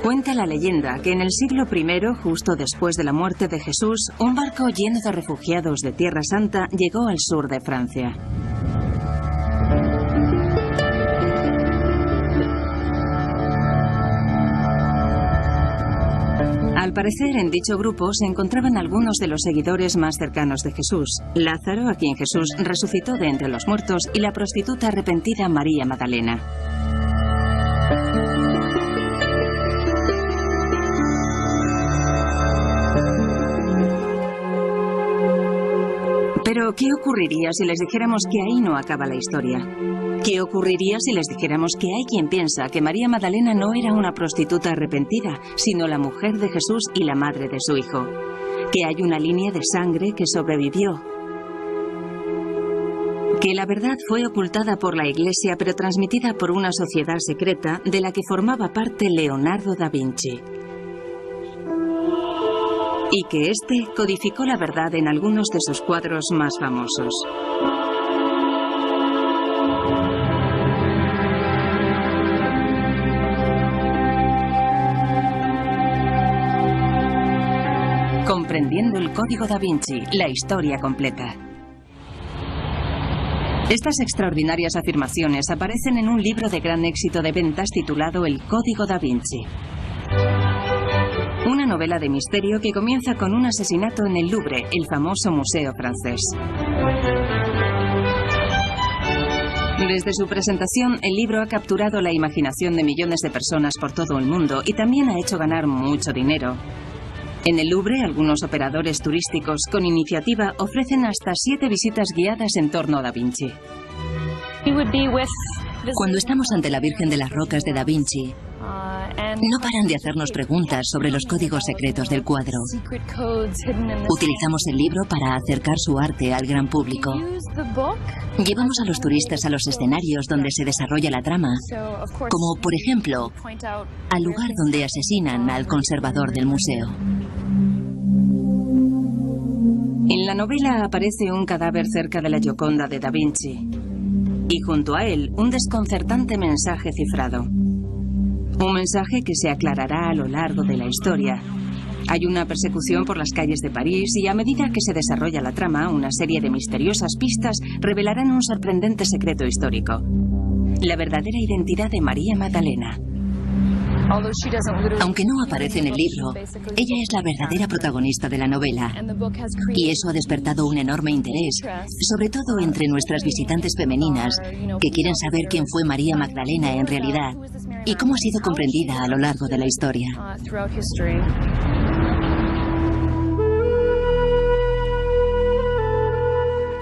Cuenta la leyenda que en el siglo I, justo después de la muerte de Jesús, un barco lleno de refugiados de Tierra Santa llegó al sur de Francia. Al parecer, en dicho grupo se encontraban algunos de los seguidores más cercanos de Jesús: Lázaro, a quien Jesús resucitó de entre los muertos, y la prostituta arrepentida María Magdalena. Pero, ¿qué ocurriría si les dijéramos que ahí no acaba la historia? ¿Qué ocurriría si les dijéramos que hay quien piensa que María Magdalena no era una prostituta arrepentida, sino la mujer de Jesús y la madre de su hijo? Que hay una línea de sangre que sobrevivió. Que la verdad fue ocultada por la Iglesia, pero transmitida por una sociedad secreta de la que formaba parte Leonardo da Vinci. Y que éste codificó la verdad en algunos de sus cuadros más famosos. Comprendiendo el Código da Vinci, la historia completa. Estas extraordinarias afirmaciones aparecen en un libro de gran éxito de ventas titulado El Código da Vinci. Una novela de misterio que comienza con un asesinato en el Louvre, el famoso museo francés. Desde su presentación, el libro ha capturado la imaginación de millones de personas por todo el mundo y también ha hecho ganar mucho dinero. En el Louvre, algunos operadores turísticos con iniciativa ofrecen hasta 7 visitas guiadas en torno a Da Vinci. Cuando estamos ante la Virgen de las Rocas de Da Vinci, no paran de hacernos preguntas sobre los códigos secretos del cuadro. Utilizamos el libro para acercar su arte al gran público. Llevamos a los turistas a los escenarios donde se desarrolla la trama, como por ejemplo, al lugar donde asesinan al conservador del museo. En la novela aparece un cadáver cerca de la Gioconda de Da Vinci y junto a él un desconcertante mensaje cifrado. Un mensaje que se aclarará a lo largo de la historia. Hay una persecución por las calles de París y a medida que se desarrolla la trama, una serie de misteriosas pistas revelarán un sorprendente secreto histórico: la verdadera identidad de María Magdalena. Aunque no aparece en el libro, ella es la verdadera protagonista de la novela. Y eso ha despertado un enorme interés, sobre todo entre nuestras visitantes femeninas, que quieren saber quién fue María Magdalena en realidad y cómo ha sido comprendida a lo largo de la historia.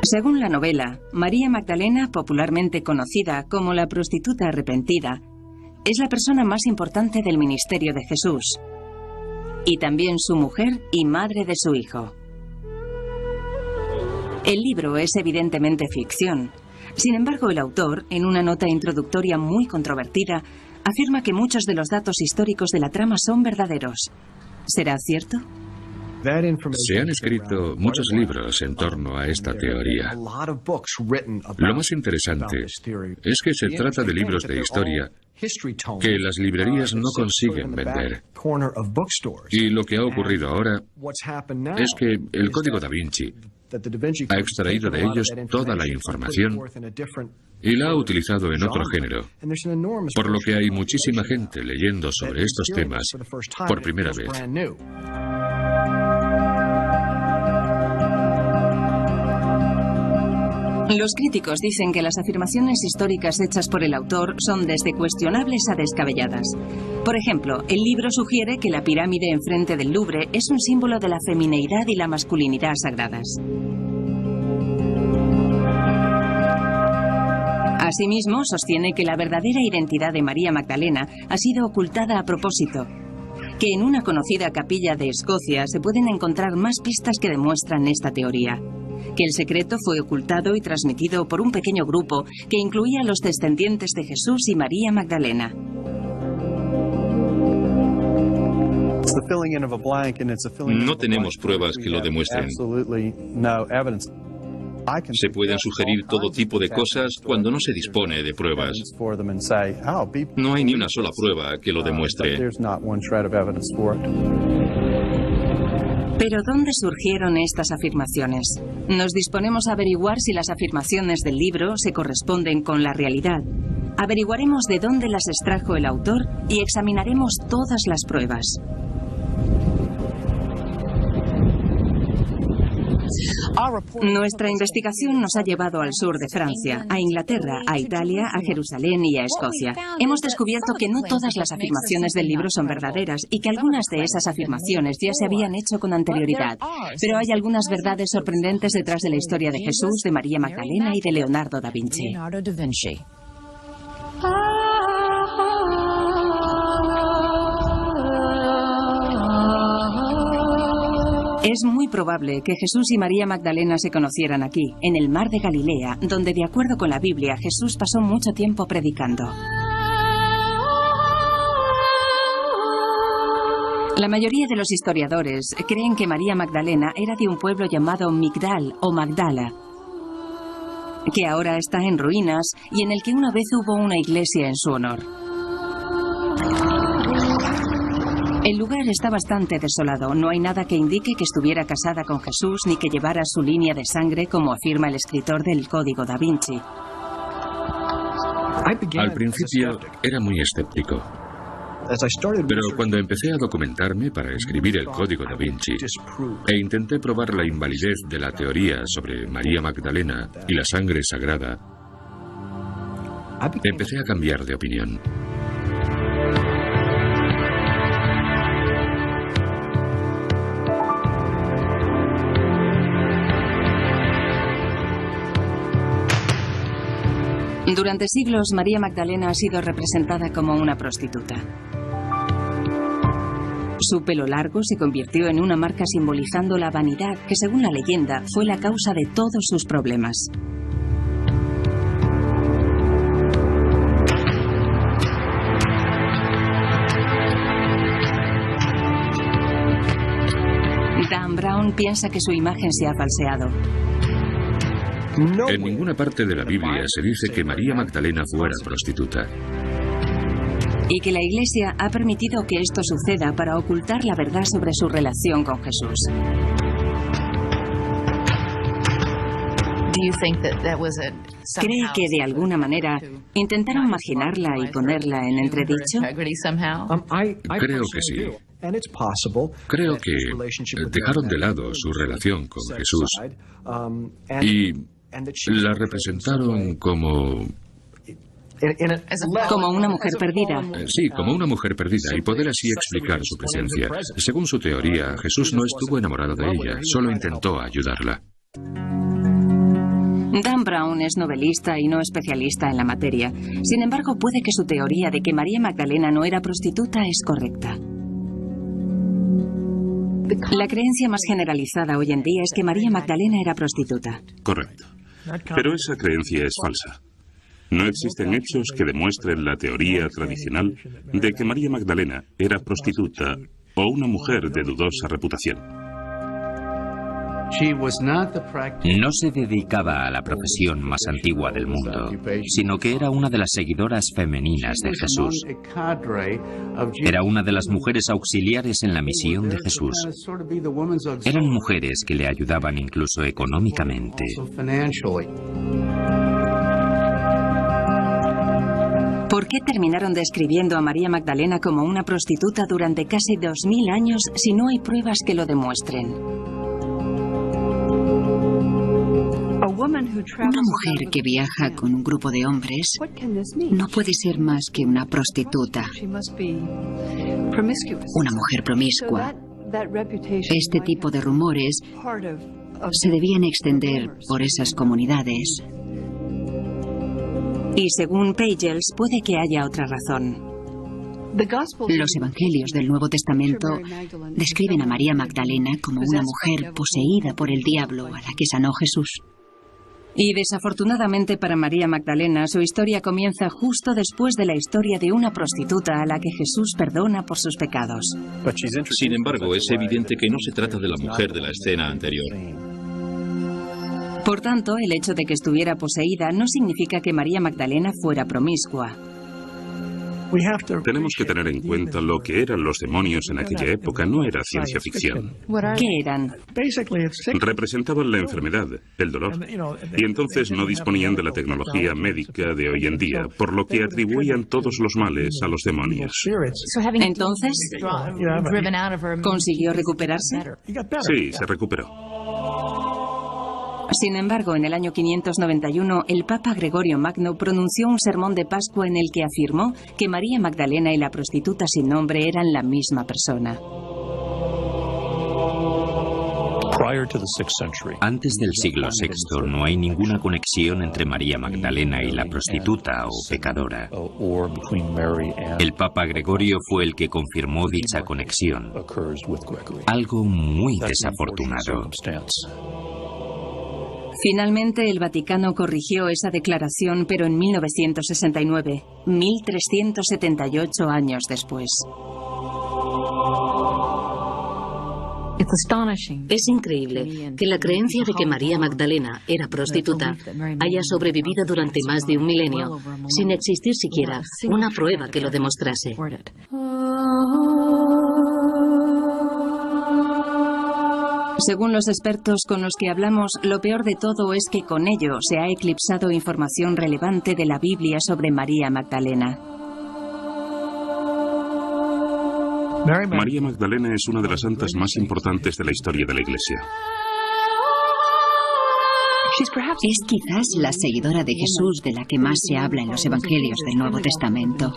Según la novela, María Magdalena, popularmente conocida como la prostituta arrepentida, es la persona más importante del ministerio de Jesús, y también su mujer y madre de su hijo. El libro es evidentemente ficción. Sin embargo, el autor, en una nota introductoria muy controvertida, afirma que muchos de los datos históricos de la trama son verdaderos. ¿Será cierto? Se han escrito muchos libros en torno a esta teoría. Lo más interesante es que se trata de libros de historia que las librerías no consiguen vender. Y lo que ha ocurrido ahora es que el Código da Vinci ha extraído de ellos toda la información y la ha utilizado en otro género, por lo que hay muchísima gente leyendo sobre estos temas por primera vez. Los críticos dicen que las afirmaciones históricas hechas por el autor son desde cuestionables a descabelladas. Por ejemplo, el libro sugiere que la pirámide enfrente del Louvre es un símbolo de la femineidad y la masculinidad sagradas. Asimismo, sostiene que la verdadera identidad de María Magdalena ha sido ocultada a propósito, que en una conocida capilla de Escocia se pueden encontrar más pistas que demuestran esta teoría, que el secreto fue ocultado y transmitido por un pequeño grupo que incluía a los descendientes de Jesús y María Magdalena. No tenemos pruebas que lo demuestren. Se pueden sugerir todo tipo de cosas cuando no se dispone de pruebas. No hay ni una sola prueba que lo demuestre. Pero ¿dónde surgieron estas afirmaciones? Nos disponemos a averiguar si las afirmaciones del libro se corresponden con la realidad. Averiguaremos de dónde las extrajo el autor y examinaremos todas las pruebas. Nuestra investigación nos ha llevado al sur de Francia, a Inglaterra, a Italia, a Jerusalén y a Escocia. Hemos descubierto que no todas las afirmaciones del libro son verdaderas y que algunas de esas afirmaciones ya se habían hecho con anterioridad. Pero hay algunas verdades sorprendentes detrás de la historia de Jesús, de María Magdalena y de Leonardo da Vinci. Es muy probable que Jesús y María Magdalena se conocieran aquí, en el mar de Galilea, donde, de acuerdo con la Biblia, Jesús pasó mucho tiempo predicando. La mayoría de los historiadores creen que María Magdalena era de un pueblo llamado Migdal o Magdala, que ahora está en ruinas y en el que una vez hubo una iglesia en su honor. El lugar está bastante desolado. No hay nada que indique que estuviera casada con Jesús ni que llevara su línea de sangre, como afirma el escritor del Código da Vinci. Al principio era muy escéptico. Pero cuando empecé a documentarme para escribir el Código da Vinci e intenté probar la invalidez de la teoría sobre María Magdalena y la sangre sagrada, empecé a cambiar de opinión. Durante siglos, María Magdalena ha sido representada como una prostituta. Su pelo largo se convirtió en una marca simbolizando la vanidad que, según la leyenda, fue la causa de todos sus problemas. Dan Brown piensa que su imagen se ha falseado. En ninguna parte de la Biblia se dice que María Magdalena fuera prostituta. Y que la Iglesia ha permitido que esto suceda para ocultar la verdad sobre su relación con Jesús. ¿Cree que de alguna manera intentaron marginarla y ponerla en entredicho? Creo que sí. Creo que dejaron de lado su relación con Jesús y la representaron como una mujer perdida. Sí, como una mujer perdida, y poder así explicar su presencia. Según su teoría, Jesús no estuvo enamorado de ella, solo intentó ayudarla. Dan Brown es novelista y no especialista en la materia. Sin embargo, puede que su teoría de que María Magdalena no era prostituta es correcta. La creencia más generalizada hoy en día es que María Magdalena era prostituta. Correcto. Pero esa creencia es falsa. No existen hechos que demuestren la teoría tradicional de que María Magdalena era prostituta o una mujer de dudosa reputación. No se dedicaba a la profesión más antigua del mundo, sino que era una de las seguidoras femeninas de Jesús. Era una de las mujeres auxiliares en la misión de Jesús. Eran mujeres que le ayudaban incluso económicamente. ¿Por qué terminaron describiendo a María Magdalena como una prostituta durante casi 2000 años si no hay pruebas que lo demuestren? Una mujer que viaja con un grupo de hombres no puede ser más que una prostituta, una mujer promiscua. Este tipo de rumores se debían extender por esas comunidades. Y según Pagels, puede que haya otra razón. Los evangelios del Nuevo Testamento describen a María Magdalena como una mujer poseída por el diablo a la que sanó Jesús. Y desafortunadamente para María Magdalena, su historia comienza justo después de la historia de una prostituta a la que Jesús perdona por sus pecados. Sin embargo, es evidente que no se trata de la mujer de la escena anterior. Por tanto, el hecho de que estuviera poseída no significa que María Magdalena fuera promiscua. Tenemos que tener en cuenta lo que eran los demonios en aquella época, no era ciencia ficción. ¿Qué eran? Representaban la enfermedad, el dolor, y entonces no disponían de la tecnología médica de hoy en día, por lo que atribuían todos los males a los demonios. Entonces, ¿consiguió recuperarse? Sí, se recuperó. Sin embargo, en el año 591, el Papa Gregorio Magno pronunció un sermón de Pascua en el que afirmó que María Magdalena y la prostituta sin nombre eran la misma persona. Antes del siglo VI no hay ninguna conexión entre María Magdalena y la prostituta o pecadora. El Papa Gregorio fue el que confirmó dicha conexión. Algo muy desafortunado. Finalmente, el Vaticano corrigió esa declaración, pero en 1969, 1378 años después. Es increíble que la creencia de que María Magdalena era prostituta haya sobrevivido durante más de un milenio sin existir siquiera una prueba que lo demostrase. Según los expertos con los que hablamos, lo peor de todo es que con ello se ha eclipsado información relevante de la Biblia sobre María Magdalena. María Magdalena es una de las santas más importantes de la historia de la Iglesia. Es quizás la seguidora de Jesús de la que más se habla en los Evangelios del Nuevo Testamento.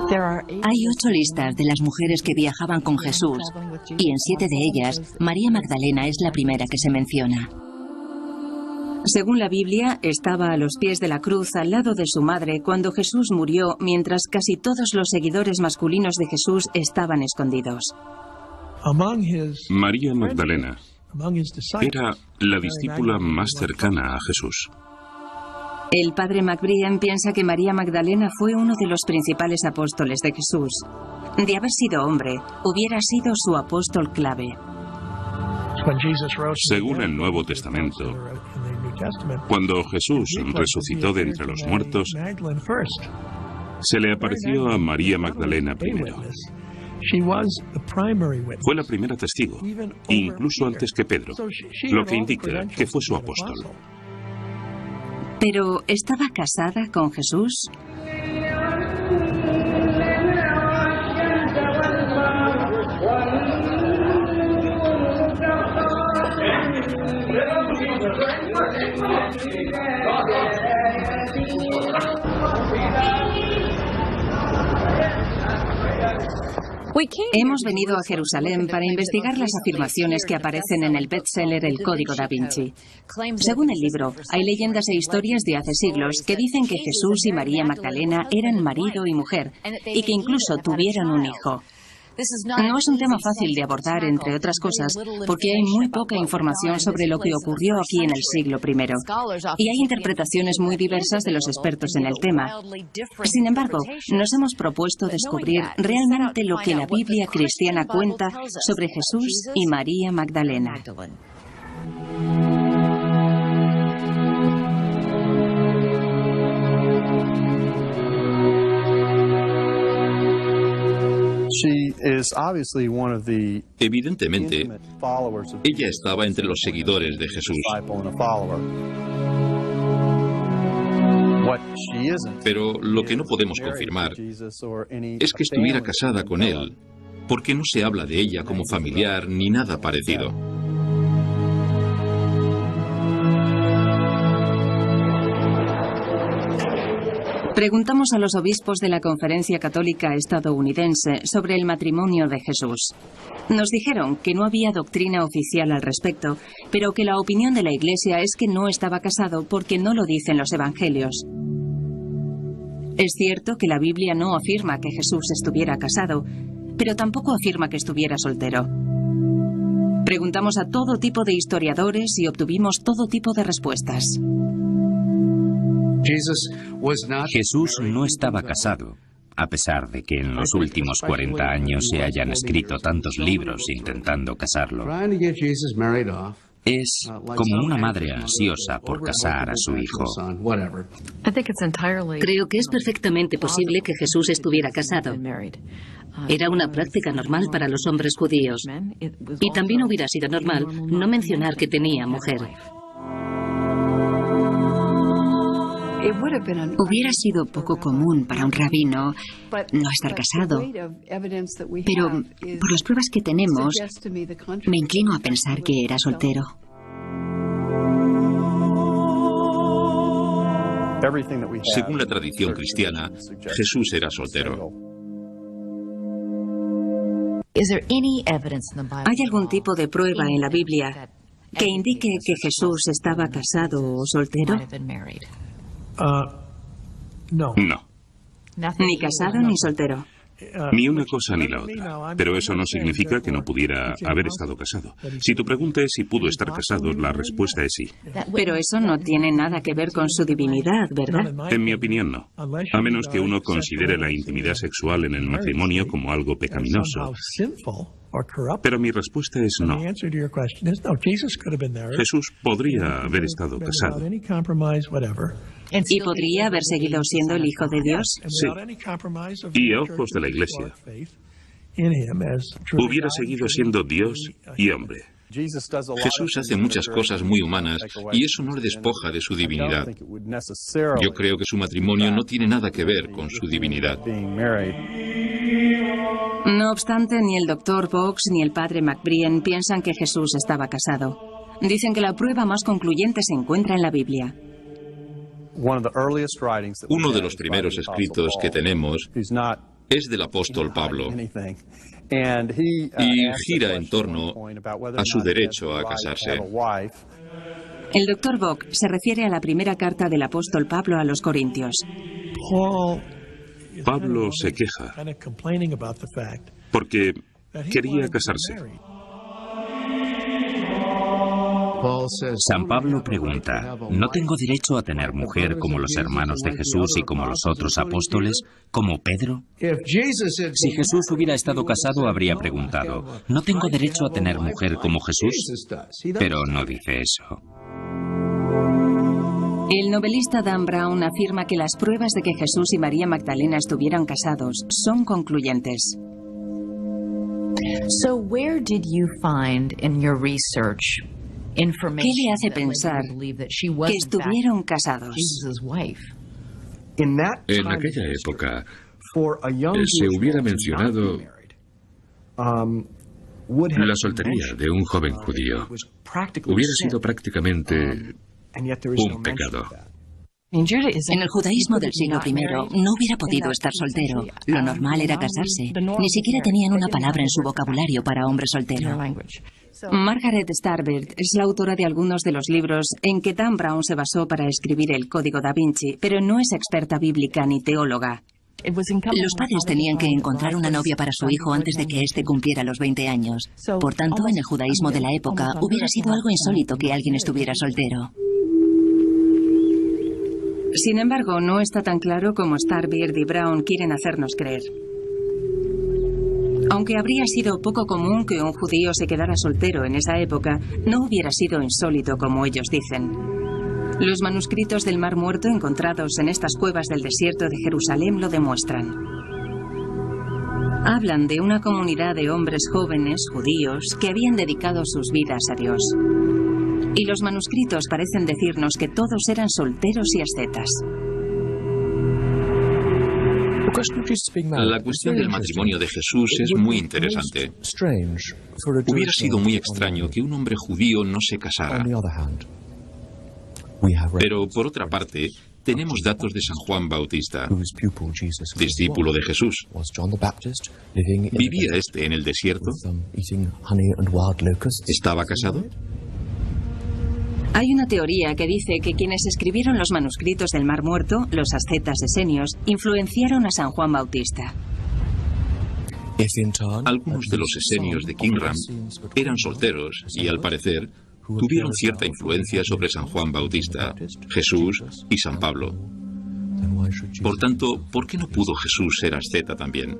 Hay 8 listas de las mujeres que viajaban con Jesús, y en 7 de ellas, María Magdalena es la primera que se menciona. Según la Biblia, estaba a los pies de la cruz al lado de su madre cuando Jesús murió, mientras casi todos los seguidores masculinos de Jesús estaban escondidos. María Magdalena era la discípula más cercana a Jesús. El padre McBrien piensa que María Magdalena fue uno de los principales apóstoles de Jesús. De haber sido hombre, hubiera sido su apóstol clave. Según el Nuevo Testamento, cuando Jesús resucitó de entre los muertos, se le apareció a María Magdalena primero. Fue la primera testigo, incluso antes que Pedro, lo que indica que fue su apóstol. ¿Pero estaba casada con Jesús? Hemos venido a Jerusalén para investigar las afirmaciones que aparecen en el bestseller El Código da Vinci. Según el libro, hay leyendas e historias de hace siglos que dicen que Jesús y María Magdalena eran marido y mujer, y que incluso tuvieron un hijo. No es un tema fácil de abordar, entre otras cosas, porque hay muy poca información sobre lo que ocurrió aquí en el siglo I, y hay interpretaciones muy diversas de los expertos en el tema. Sin embargo, nos hemos propuesto descubrir realmente lo que la Biblia cristiana cuenta sobre Jesús y María Magdalena. Evidentemente, ella estaba entre los seguidores de Jesús. Pero lo que no podemos confirmar es que estuviera casada con él, porque no se habla de ella como familiar ni nada parecido. Preguntamos a los obispos de la Conferencia Católica Estadounidense sobre el matrimonio de Jesús. Nos dijeron que no había doctrina oficial al respecto, pero que la opinión de la Iglesia es que no estaba casado porque no lo dicen los Evangelios. Es cierto que la Biblia no afirma que Jesús estuviera casado, pero tampoco afirma que estuviera soltero. Preguntamos a todo tipo de historiadores y obtuvimos todo tipo de respuestas. Jesús no estaba casado, a pesar de que en los últimos 40 años se hayan escrito tantos libros intentando casarlo. Es como una madre ansiosa por casar a su hijo. Creo que es perfectamente posible que Jesús estuviera casado. Era una práctica normal para los hombres judíos. Y también hubiera sido normal no mencionar que tenía mujer. Hubiera sido poco común para un rabino no estar casado, pero por las pruebas que tenemos, me inclino a pensar que era soltero. Según la tradición cristiana, Jesús era soltero. ¿Hay algún tipo de prueba en la Biblia que indique que Jesús estaba casado o soltero? No. Ni casado ni soltero. Ni una cosa ni la otra. Pero eso no significa que no pudiera haber estado casado. Si tu pregunta es si pudo estar casado, la respuesta es sí. Pero eso no tiene nada que ver con su divinidad, ¿verdad? En mi opinión, no. A menos que uno considere la intimidad sexual en el matrimonio como algo pecaminoso. Pero mi respuesta es no. Jesús podría haber estado casado. ¿Y podría haber seguido siendo el Hijo de Dios? Sí. Y a ojos de la Iglesia, hubiera seguido siendo Dios y hombre. Jesús hace muchas cosas muy humanas y eso no le despoja de su divinidad. Yo creo que su matrimonio no tiene nada que ver con su divinidad. No obstante, ni el Dr. Box ni el padre McBrien piensan que Jesús estaba casado. Dicen que la prueba más concluyente se encuentra en la Biblia. Uno de los primeros escritos que tenemos es del apóstol Pablo y gira en torno a su derecho a casarse. El Dr. Bock se refiere a la primera carta del apóstol Pablo a los Corintios. Pablo se queja porque quería casarse. San Pablo pregunta, ¿no tengo derecho a tener mujer como los hermanos de Jesús y como los otros apóstoles, como Pedro? Si Jesús hubiera estado casado, habría preguntado, ¿no tengo derecho a tener mujer como Jesús? Pero no dice eso. El novelista Dan Brown afirma que las pruebas de que Jesús y María Magdalena estuvieran casados son concluyentes. So where did you find in your research ¿Qué le hace pensar que estuvieron casados? En aquella época, se hubiera mencionado la soltería de un joven judío. Hubiera sido prácticamente un pecado. En el judaísmo del siglo I no hubiera podido estar soltero. Lo normal era casarse. Ni siquiera tenían una palabra en su vocabulario para hombre soltero. Margaret Starbird es la autora de algunos de los libros en que Dan Brown se basó para escribir el Código da Vinci, pero no es experta bíblica ni teóloga. Los padres tenían que encontrar una novia para su hijo antes de que éste cumpliera los 20 años. Por tanto, en el judaísmo de la época hubiera sido algo insólito que alguien estuviera soltero. Sin embargo, no está tan claro como Starbird y Brown quieren hacernos creer. Aunque habría sido poco común que un judío se quedara soltero en esa época, no hubiera sido insólito como ellos dicen. Los manuscritos del Mar Muerto encontrados en estas cuevas del desierto de Jerusalén lo demuestran. Hablan de una comunidad de hombres jóvenes, judíos, que habían dedicado sus vidas a Dios. Y los manuscritos parecen decirnos que todos eran solteros y ascetas. La cuestión del matrimonio de Jesús es muy interesante. Hubiera sido muy extraño que un hombre judío no se casara. Pero, por otra parte, tenemos datos de San Juan Bautista, discípulo de Jesús. ¿Vivía este en el desierto? ¿Estaba casado? Hay una teoría que dice que quienes escribieron los manuscritos del Mar Muerto, los ascetas esenios, influenciaron a San Juan Bautista. Algunos de los esenios de Qumran eran solteros y, al parecer, tuvieron cierta influencia sobre San Juan Bautista, Jesús y San Pablo. Por tanto, ¿por qué no pudo Jesús ser asceta también?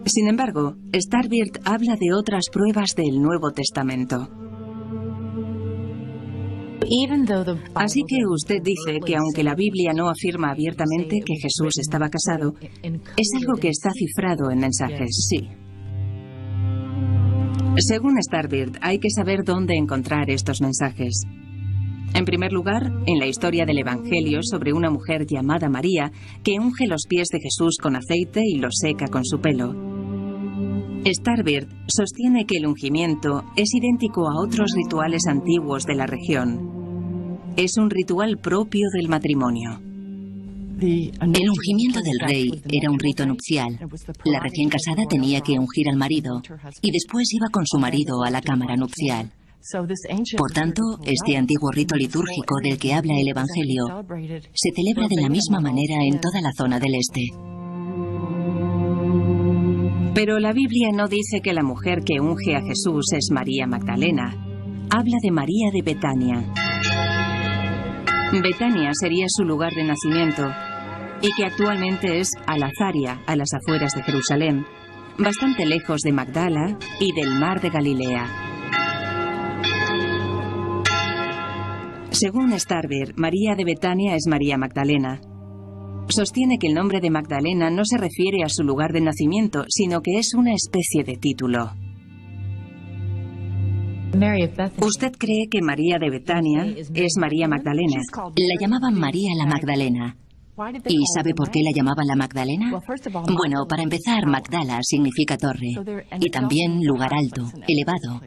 Sin embargo, Starbird habla de otras pruebas del Nuevo Testamento. Así que usted dice que aunque la Biblia no afirma abiertamente que Jesús estaba casado, es algo que está cifrado en mensajes, sí. Según Starbird, hay que saber dónde encontrar estos mensajes. En primer lugar, en la historia del Evangelio sobre una mujer llamada María que unge los pies de Jesús con aceite y los seca con su pelo. Starbird sostiene que el ungimiento es idéntico a otros rituales antiguos de la región. Es un ritual propio del matrimonio. El ungimiento del rey era un rito nupcial. La recién casada tenía que ungir al marido y después iba con su marido a la cámara nupcial. Por tanto, este antiguo rito litúrgico del que habla el Evangelio se celebra de la misma manera en toda la zona del este. Pero la Biblia no dice que la mujer que unge a Jesús es María Magdalena. Habla de María de Betania. Betania sería su lugar de nacimiento y que actualmente es Al-Azaria, a las afueras de Jerusalén, bastante lejos de Magdala y del mar de Galilea. Según Starbird, María de Betania es María Magdalena. Sostiene que el nombre de Magdalena no se refiere a su lugar de nacimiento, sino que es una especie de título. ¿Usted cree que María de Betania es María Magdalena? La llamaban María la Magdalena. ¿Y sabe por qué la llamaban la Magdalena? Bueno, para empezar, Magdala significa torre y también lugar alto, elevado.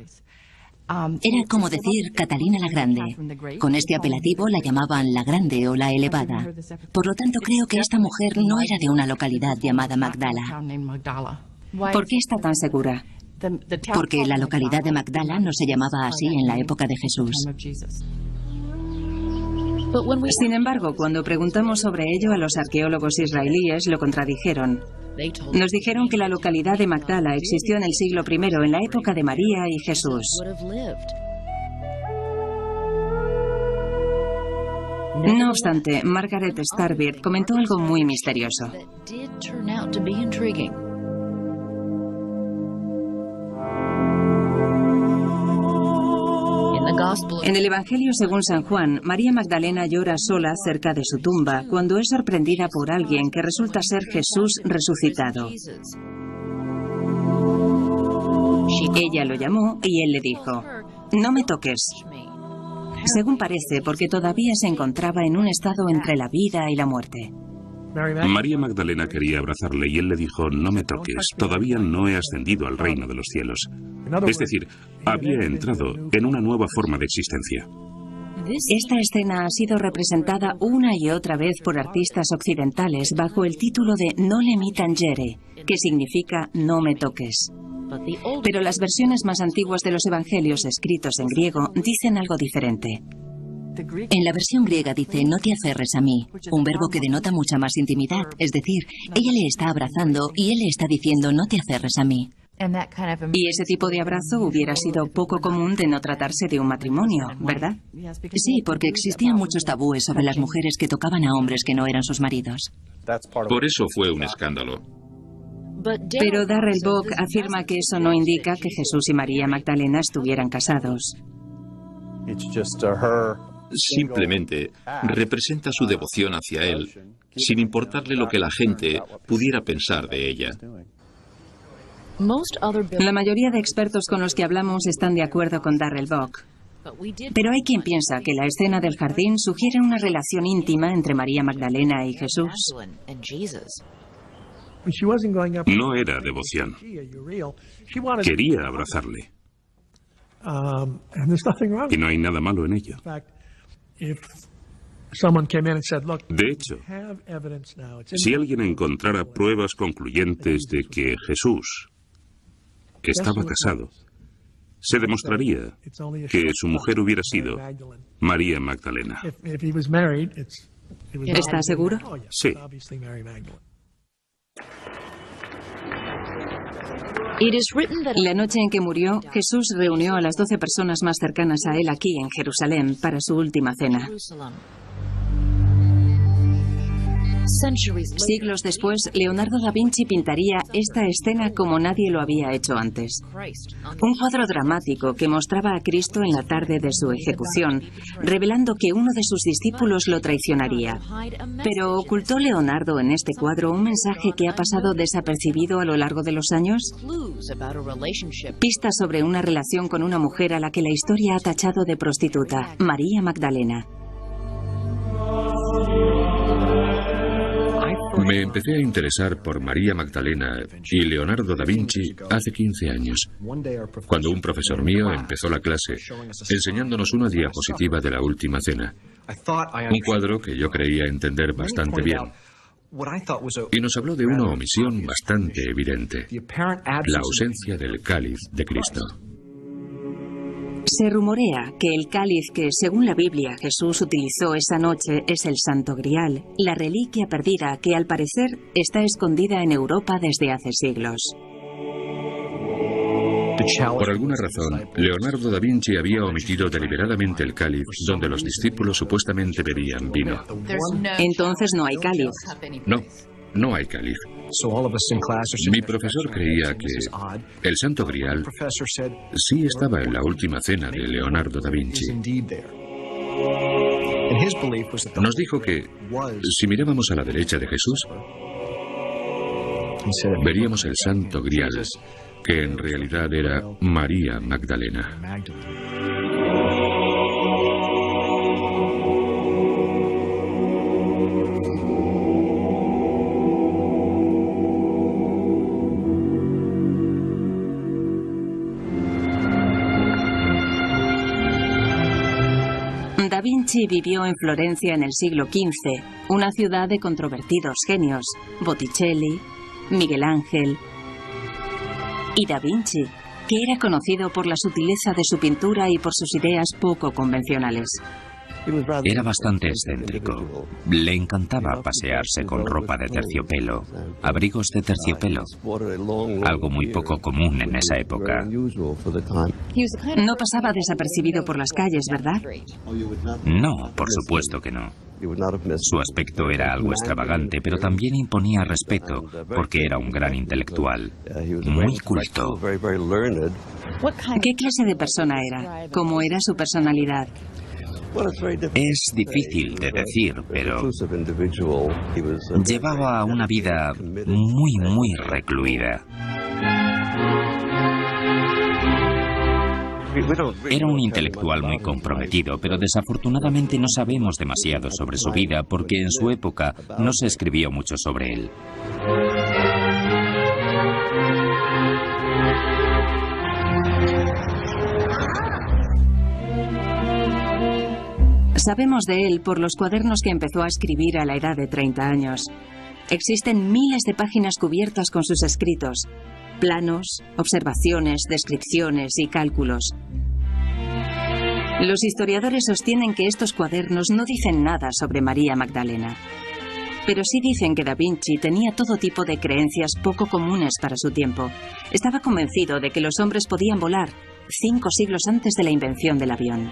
Era como decir Catalina la Grande. Con este apelativo la llamaban la Grande o la Elevada. Por lo tanto, creo que esta mujer no era de una localidad llamada Magdala. ¿Por qué está tan segura? Porque la localidad de Magdala no se llamaba así en la época de Jesús. Sin embargo, cuando preguntamos sobre ello a los arqueólogos israelíes, lo contradijeron. Nos dijeron que la localidad de Magdala existió en el siglo I, en la época de María y Jesús. No obstante, Margaret Starbird comentó algo muy misterioso. En el Evangelio según San Juan, María Magdalena llora sola cerca de su tumba cuando es sorprendida por alguien que resulta ser Jesús resucitado. Ella lo llamó y él le dijo: "No me toques". Según parece, porque todavía se encontraba en un estado entre la vida y la muerte. María Magdalena quería abrazarle y él le dijo: "No me toques, todavía no he ascendido al reino de los cielos". Es decir, había entrado en una nueva forma de existencia. Esta escena ha sido representada una y otra vez por artistas occidentales bajo el título de "Nole mi tangere", que significa "no me toques". Pero las versiones más antiguas de los evangelios escritos en griego dicen algo diferente. En la versión griega dice "no te aferres a mí", un verbo que denota mucha más intimidad. Es decir, ella le está abrazando y él le está diciendo "no te aferres a mí". Y ese tipo de abrazo hubiera sido poco común de no tratarse de un matrimonio, ¿verdad? Sí, porque existían muchos tabúes sobre las mujeres que tocaban a hombres que no eran sus maridos. Por eso fue un escándalo. Pero Darrell Bock afirma que eso no indica que Jesús y María Magdalena estuvieran casados. Simplemente representa su devoción hacia él, sin importarle lo que la gente pudiera pensar de ella. La mayoría de expertos con los que hablamos están de acuerdo con Darrell Bock. Pero hay quien piensa que la escena del jardín sugiere una relación íntima entre María Magdalena y Jesús. No era devoción. Quería abrazarle. Y no hay nada malo en ello. De hecho, si alguien encontrara pruebas concluyentes de que Jesús estaba casado, se demostraría que su mujer hubiera sido María Magdalena. ¿Está seguro? Sí. La noche en que murió, Jesús reunió a las 12 personas más cercanas a él aquí en Jerusalén para su última cena. Siglos después, Leonardo da Vinci pintaría esta escena como nadie lo había hecho antes. Un cuadro dramático que mostraba a Cristo en la tarde de su ejecución, revelando que uno de sus discípulos lo traicionaría. Pero ¿ocultó Leonardo en este cuadro un mensaje que ha pasado desapercibido a lo largo de los años? Pistas sobre una relación con una mujer a la que la historia ha tachado de prostituta, María Magdalena. Me empecé a interesar por María Magdalena y Leonardo da Vinci hace 15 años, cuando un profesor mío empezó la clase enseñándonos una diapositiva de la Última Cena, un cuadro que yo creía entender bastante bien, y nos habló de una omisión bastante evidente, la ausencia del cáliz de Cristo. Se rumorea que el cáliz que, según la Biblia, Jesús utilizó esa noche es el Santo Grial, la reliquia perdida que, al parecer, está escondida en Europa desde hace siglos. Por alguna razón, Leonardo da Vinci había omitido deliberadamente el cáliz donde los discípulos supuestamente bebían vino. Entonces no hay cáliz. No hay cáliz. Mi profesor creía que el Santo Grial sí estaba en la Última Cena de Leonardo da Vinci. Nos dijo que si mirábamos a la derecha de Jesús, veríamos el Santo Grial, que en realidad era María Magdalena. Da Vinci vivió en Florencia en el siglo XV, una ciudad de controvertidos genios, Botticelli, Miguel Ángel y Da Vinci, que era conocido por la sutileza de su pintura y por sus ideas poco convencionales. Era bastante excéntrico. Le encantaba pasearse con ropa de terciopelo, abrigos de terciopelo, algo muy poco común en esa época. No pasaba desapercibido por las calles, ¿verdad? No, por supuesto que no. Su aspecto era algo extravagante, pero también imponía respeto, porque era un gran intelectual, muy culto. ¿Qué clase de persona era? ¿Cómo era su personalidad? Es difícil de decir, pero llevaba una vida muy recluida. Era un intelectual muy comprometido, pero desafortunadamente no sabemos demasiado sobre su vida porque en su época no se escribió mucho sobre él. Sabemos de él por los cuadernos que empezó a escribir a la edad de 30 años. Existen miles de páginas cubiertas con sus escritos, planos, observaciones, descripciones y cálculos. Los historiadores sostienen que estos cuadernos no dicen nada sobre María Magdalena, pero sí dicen que Da Vinci tenía todo tipo de creencias poco comunes para su tiempo. Estaba convencido de que los hombres podían volar 5 siglos antes de la invención del avión.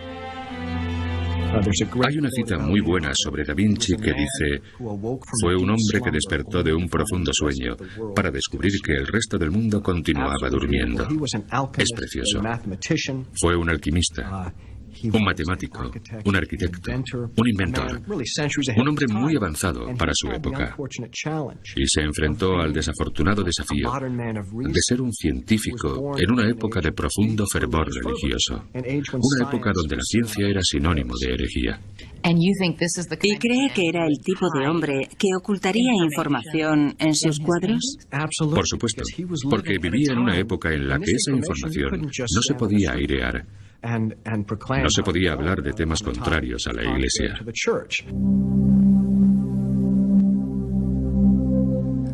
Hay una cita muy buena sobre Da Vinci que dice: fue un hombre que despertó de un profundo sueño para descubrir que el resto del mundo continuaba durmiendo. Es precioso. Fue un alquimista, un matemático, un arquitecto, un inventor, un hombre muy avanzado para su época. Y se enfrentó al desafortunado desafío de ser un científico en una época de profundo fervor religioso, una época donde la ciencia era sinónimo de herejía. ¿Y cree que era el tipo de hombre que ocultaría información en sus cuadros? Por supuesto, porque vivía en una época en la que esa información no se podía airear. No se podía hablar de temas contrarios a la Iglesia.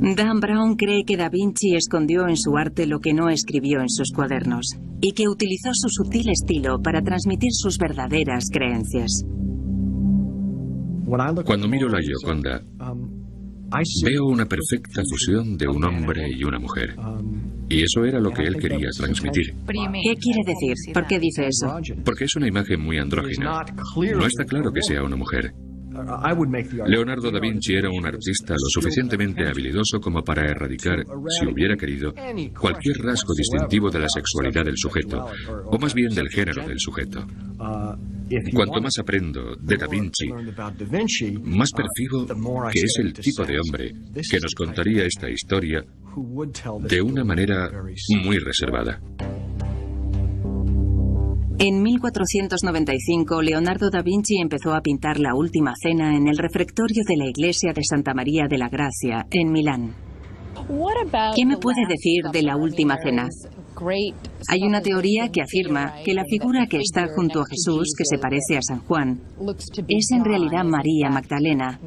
Dan Brown cree que Da Vinci escondió en su arte lo que no escribió en sus cuadernos y que utilizó su sutil estilo para transmitir sus verdaderas creencias. Cuando miro la Gioconda, veo una perfecta fusión de un hombre y una mujer. Y eso era lo que él quería transmitir. ¿Qué quiere decir? ¿Por qué dice eso? Porque es una imagen muy andrógina. No está claro que sea una mujer. Leonardo da Vinci era un artista lo suficientemente habilidoso como para erradicar, si hubiera querido, cualquier rasgo distintivo de la sexualidad del sujeto, o más bien del género del sujeto. Cuanto más aprendo de da Vinci, más percibo que es el tipo de hombre que nos contaría esta historia de una manera muy reservada. En 1495, Leonardo da Vinci empezó a pintar la Última Cena en el refectorio de la iglesia de Santa María de la Gracia, en Milán. ¿Qué me puede decir de la Última Cena? Hay una teoría que afirma que la figura que está junto a Jesús, que se parece a San Juan, es en realidad María Magdalena.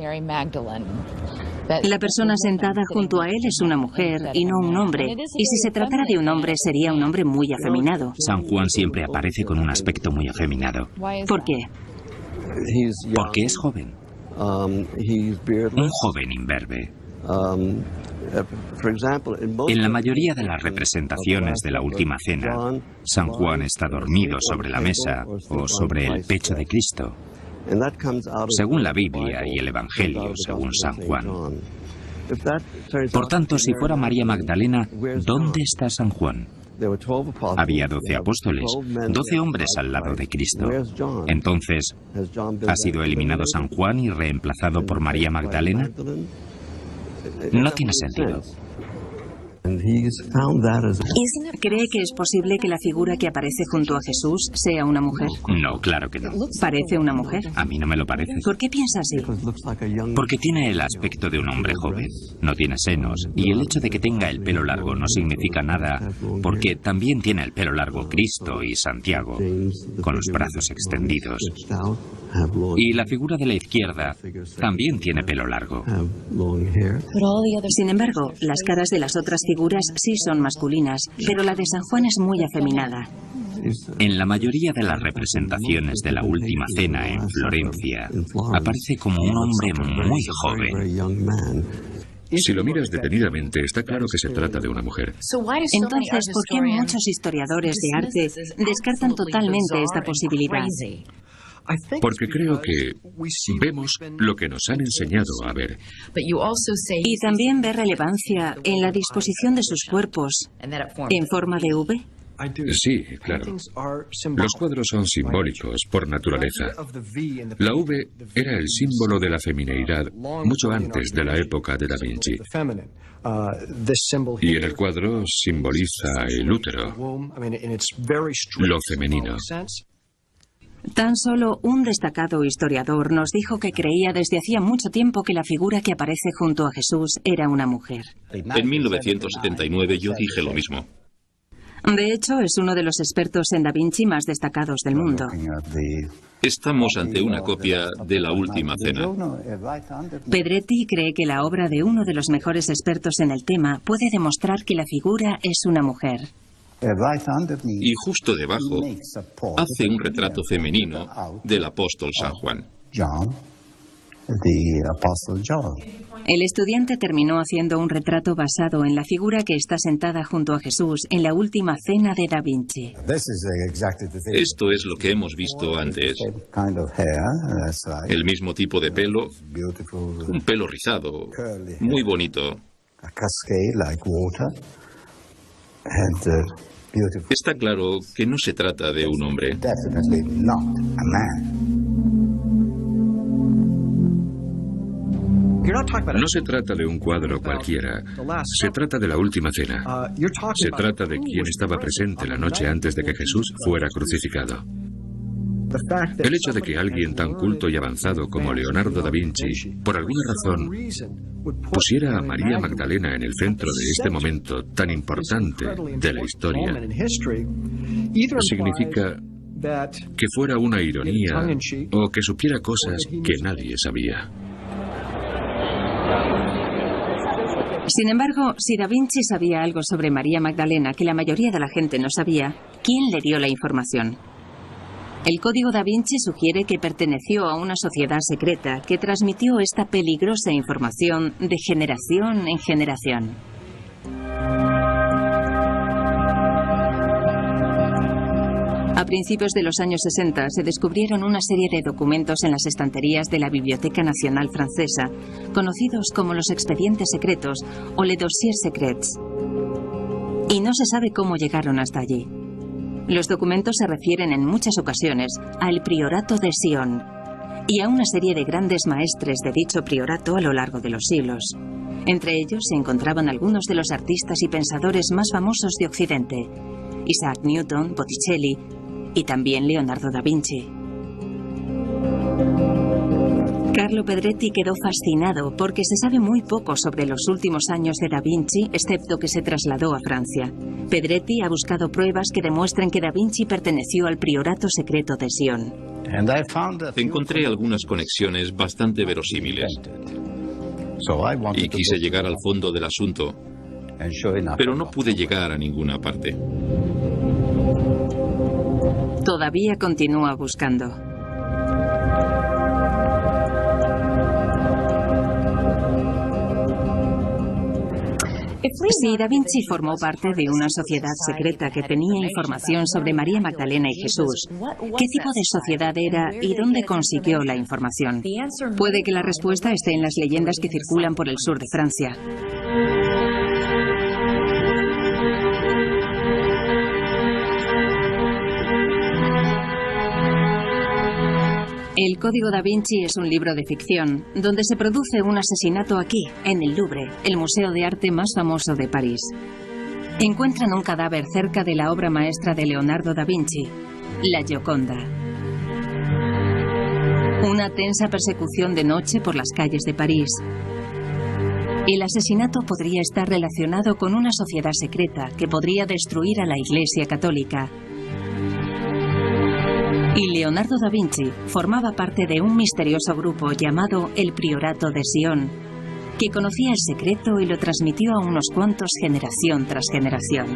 La persona sentada junto a él es una mujer y no un hombre, y si se tratara de un hombre sería un hombre muy afeminado. San Juan siempre aparece con un aspecto muy afeminado. ¿Por qué? Porque es joven. Un joven imberbe. En la mayoría de las representaciones de la Última Cena, San Juan está dormido sobre la mesa o sobre el pecho de Cristo, según la Biblia y el Evangelio según San Juan. Por tanto, si fuera María Magdalena, ¿dónde está San Juan? Había 12 apóstoles, 12 hombres al lado de Cristo. Entonces, ¿ha sido eliminado San Juan y reemplazado por María Magdalena? No tiene sentido. ¿Cree que es posible que la figura que aparece junto a Jesús sea una mujer? No, claro que no. ¿Parece una mujer? A mí no me lo parece. ¿Por qué piensa así? Porque tiene el aspecto de un hombre joven. No tiene senos. Y el hecho de que tenga el pelo largo no significa nada, porque también tiene el pelo largo Cristo y Santiago, con los brazos extendidos. Y la figura de la izquierda también tiene pelo largo. Sin embargo, las caras de las otras figuras sí son masculinas, pero la de San Juan es muy afeminada. En la mayoría de las representaciones de la Última Cena en Florencia, aparece como un hombre muy joven. Si lo miras detenidamente, está claro que se trata de una mujer. Entonces, ¿por qué muchos historiadores de arte descartan totalmente esta posibilidad? Porque creo que vemos lo que nos han enseñado a ver. Y también ve relevancia en la disposición de sus cuerpos en forma de V. Sí, claro. Los cuadros son simbólicos por naturaleza. La V era el símbolo de la femineidad mucho antes de la época de Da Vinci. Y en el cuadro simboliza el útero, lo femenino. Tan solo un destacado historiador nos dijo que creía desde hacía mucho tiempo que la figura que aparece junto a Jesús era una mujer. En 1979 yo dije lo mismo. De hecho, es uno de los expertos en Da Vinci más destacados del mundo. Estamos ante una copia de la Última Cena. Pedretti cree que la obra de uno de los mejores expertos en el tema puede demostrar que la figura es una mujer. Y justo debajo hace un retrato femenino del apóstol San Juan. El estudiante terminó haciendo un retrato basado en la figura que está sentada junto a Jesús en la Última Cena de Da Vinci. Esto es lo que hemos visto antes. El mismo tipo de pelo, un pelo rizado, muy bonito. Está claro que no se trata de un hombre. No se trata de un cuadro cualquiera, se trata de la Última Cena. Se trata de quien estaba presente la noche antes de que Jesús fuera crucificado. El hecho de que alguien tan culto y avanzado como Leonardo da Vinci, por alguna razón, pusiera a María Magdalena en el centro de este momento tan importante de la historia, significa que fuera una ironía o que supiera cosas que nadie sabía. Sin embargo, si Da Vinci sabía algo sobre María Magdalena que la mayoría de la gente no sabía, ¿quién le dio la información? El Código Da Vinci sugiere que perteneció a una sociedad secreta que transmitió esta peligrosa información de generación en generación. A principios de los años 60 se descubrieron una serie de documentos en las estanterías de la Biblioteca Nacional Francesa, conocidos como los expedientes secretos o les dossiers secrets. Y no se sabe cómo llegaron hasta allí. Los documentos se refieren en muchas ocasiones al priorato de Sion y a una serie de grandes maestres de dicho priorato a lo largo de los siglos. Entre ellos se encontraban algunos de los artistas y pensadores más famosos de Occidente: Isaac Newton, Botticelli y también Leonardo da Vinci. Carlo Pedretti quedó fascinado porque se sabe muy poco sobre los últimos años de da Vinci, excepto que se trasladó a Francia. Pedretti ha buscado pruebas que demuestren que da Vinci perteneció al priorato secreto de Sion. Encontré algunas conexiones bastante verosímiles y quise llegar al fondo del asunto, pero no pude llegar a ninguna parte. Todavía continúa buscando. Si da Vinci formó parte de una sociedad secreta que tenía información sobre María Magdalena y Jesús, ¿qué tipo de sociedad era y dónde consiguió la información? Puede que la respuesta esté en las leyendas que circulan por el sur de Francia. El Código da Vinci es un libro de ficción, donde se produce un asesinato aquí, en el Louvre, el museo de arte más famoso de París. Encuentran un cadáver cerca de la obra maestra de Leonardo da Vinci, la Gioconda. Una tensa persecución de noche por las calles de París. El asesinato podría estar relacionado con una sociedad secreta que podría destruir a la Iglesia Católica. Y Leonardo da Vinci formaba parte de un misterioso grupo llamado el Priorato de Sion, que conocía el secreto y lo transmitió a unos cuantos generación tras generación.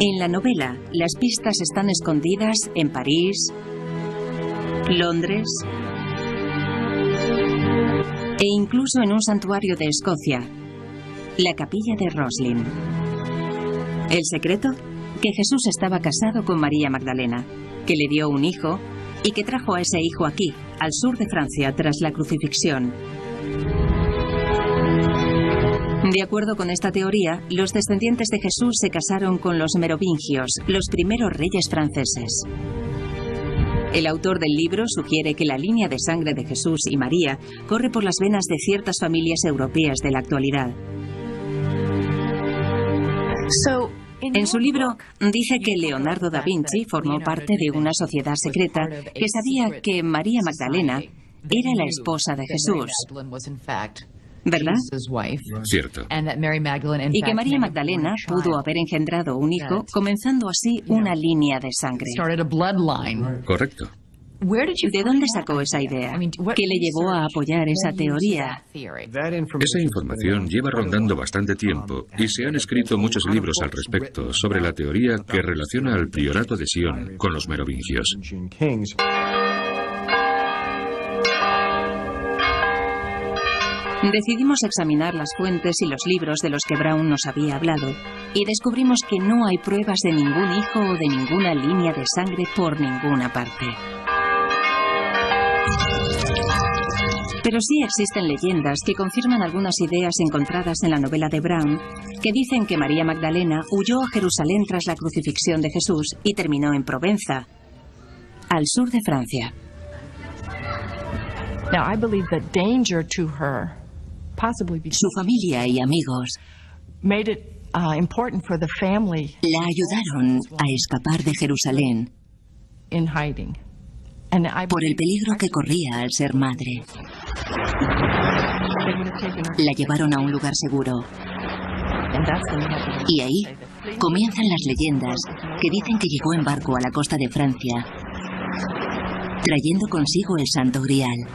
En la novela, las pistas están escondidas en París, Londres e incluso en un santuario de Escocia, la Capilla de Roslin. ¿El secreto? Que Jesús estaba casado con María Magdalena, que le dio un hijo y que trajo a ese hijo aquí, al sur de Francia, tras la crucifixión. De acuerdo con esta teoría, los descendientes de Jesús se casaron con los merovingios, los primeros reyes franceses. El autor del libro sugiere que la línea de sangre de Jesús y María corre por las venas de ciertas familias europeas de la actualidad. En su libro dice que Leonardo da Vinci formó parte de una sociedad secreta que sabía que María Magdalena era la esposa de Jesús, ¿verdad? Cierto. Y que María Magdalena pudo haber engendrado un hijo, comenzando así una línea de sangre. Correcto. ¿De dónde sacó esa idea? ¿Qué le llevó a apoyar esa teoría? Esa información lleva rondando bastante tiempo y se han escrito muchos libros al respecto sobre la teoría que relaciona al priorato de Sion con los merovingios. Decidimos examinar las fuentes y los libros de los que Brown nos había hablado y descubrimos que no hay pruebas de ningún hijo o de ninguna línea de sangre por ninguna parte. Pero sí existen leyendas que confirman algunas ideas encontradas en la novela de Brown, que dicen que María Magdalena huyó a Jerusalén tras la crucifixión de Jesús y terminó en Provenza, al sur de Francia. Su familia y amigos la ayudaron a escapar de Jerusalén por el peligro que corría al ser madre. La llevaron a un lugar seguro. Y ahí comienzan las leyendas que dicen que llegó en barco a la costa de Francia, trayendo consigo el Santo Grial.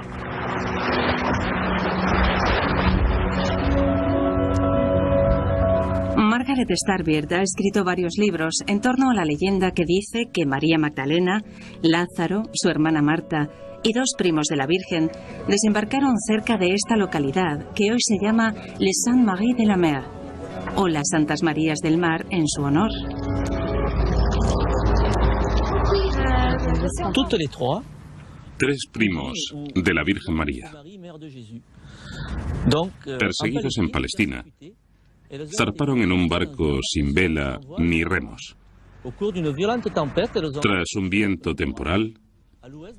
Margaret Starbird ha escrito varios libros en torno a la leyenda que dice que María Magdalena, Lázaro, su hermana Marta y dos primos de la Virgen desembarcaron cerca de esta localidad que hoy se llama Les Saintes Maries de la Mer, o las Santas Marías del Mar en su honor. Tres primos de la Virgen María, perseguidos en Palestina, zarparon en un barco sin vela ni remos. Tras un viento temporal,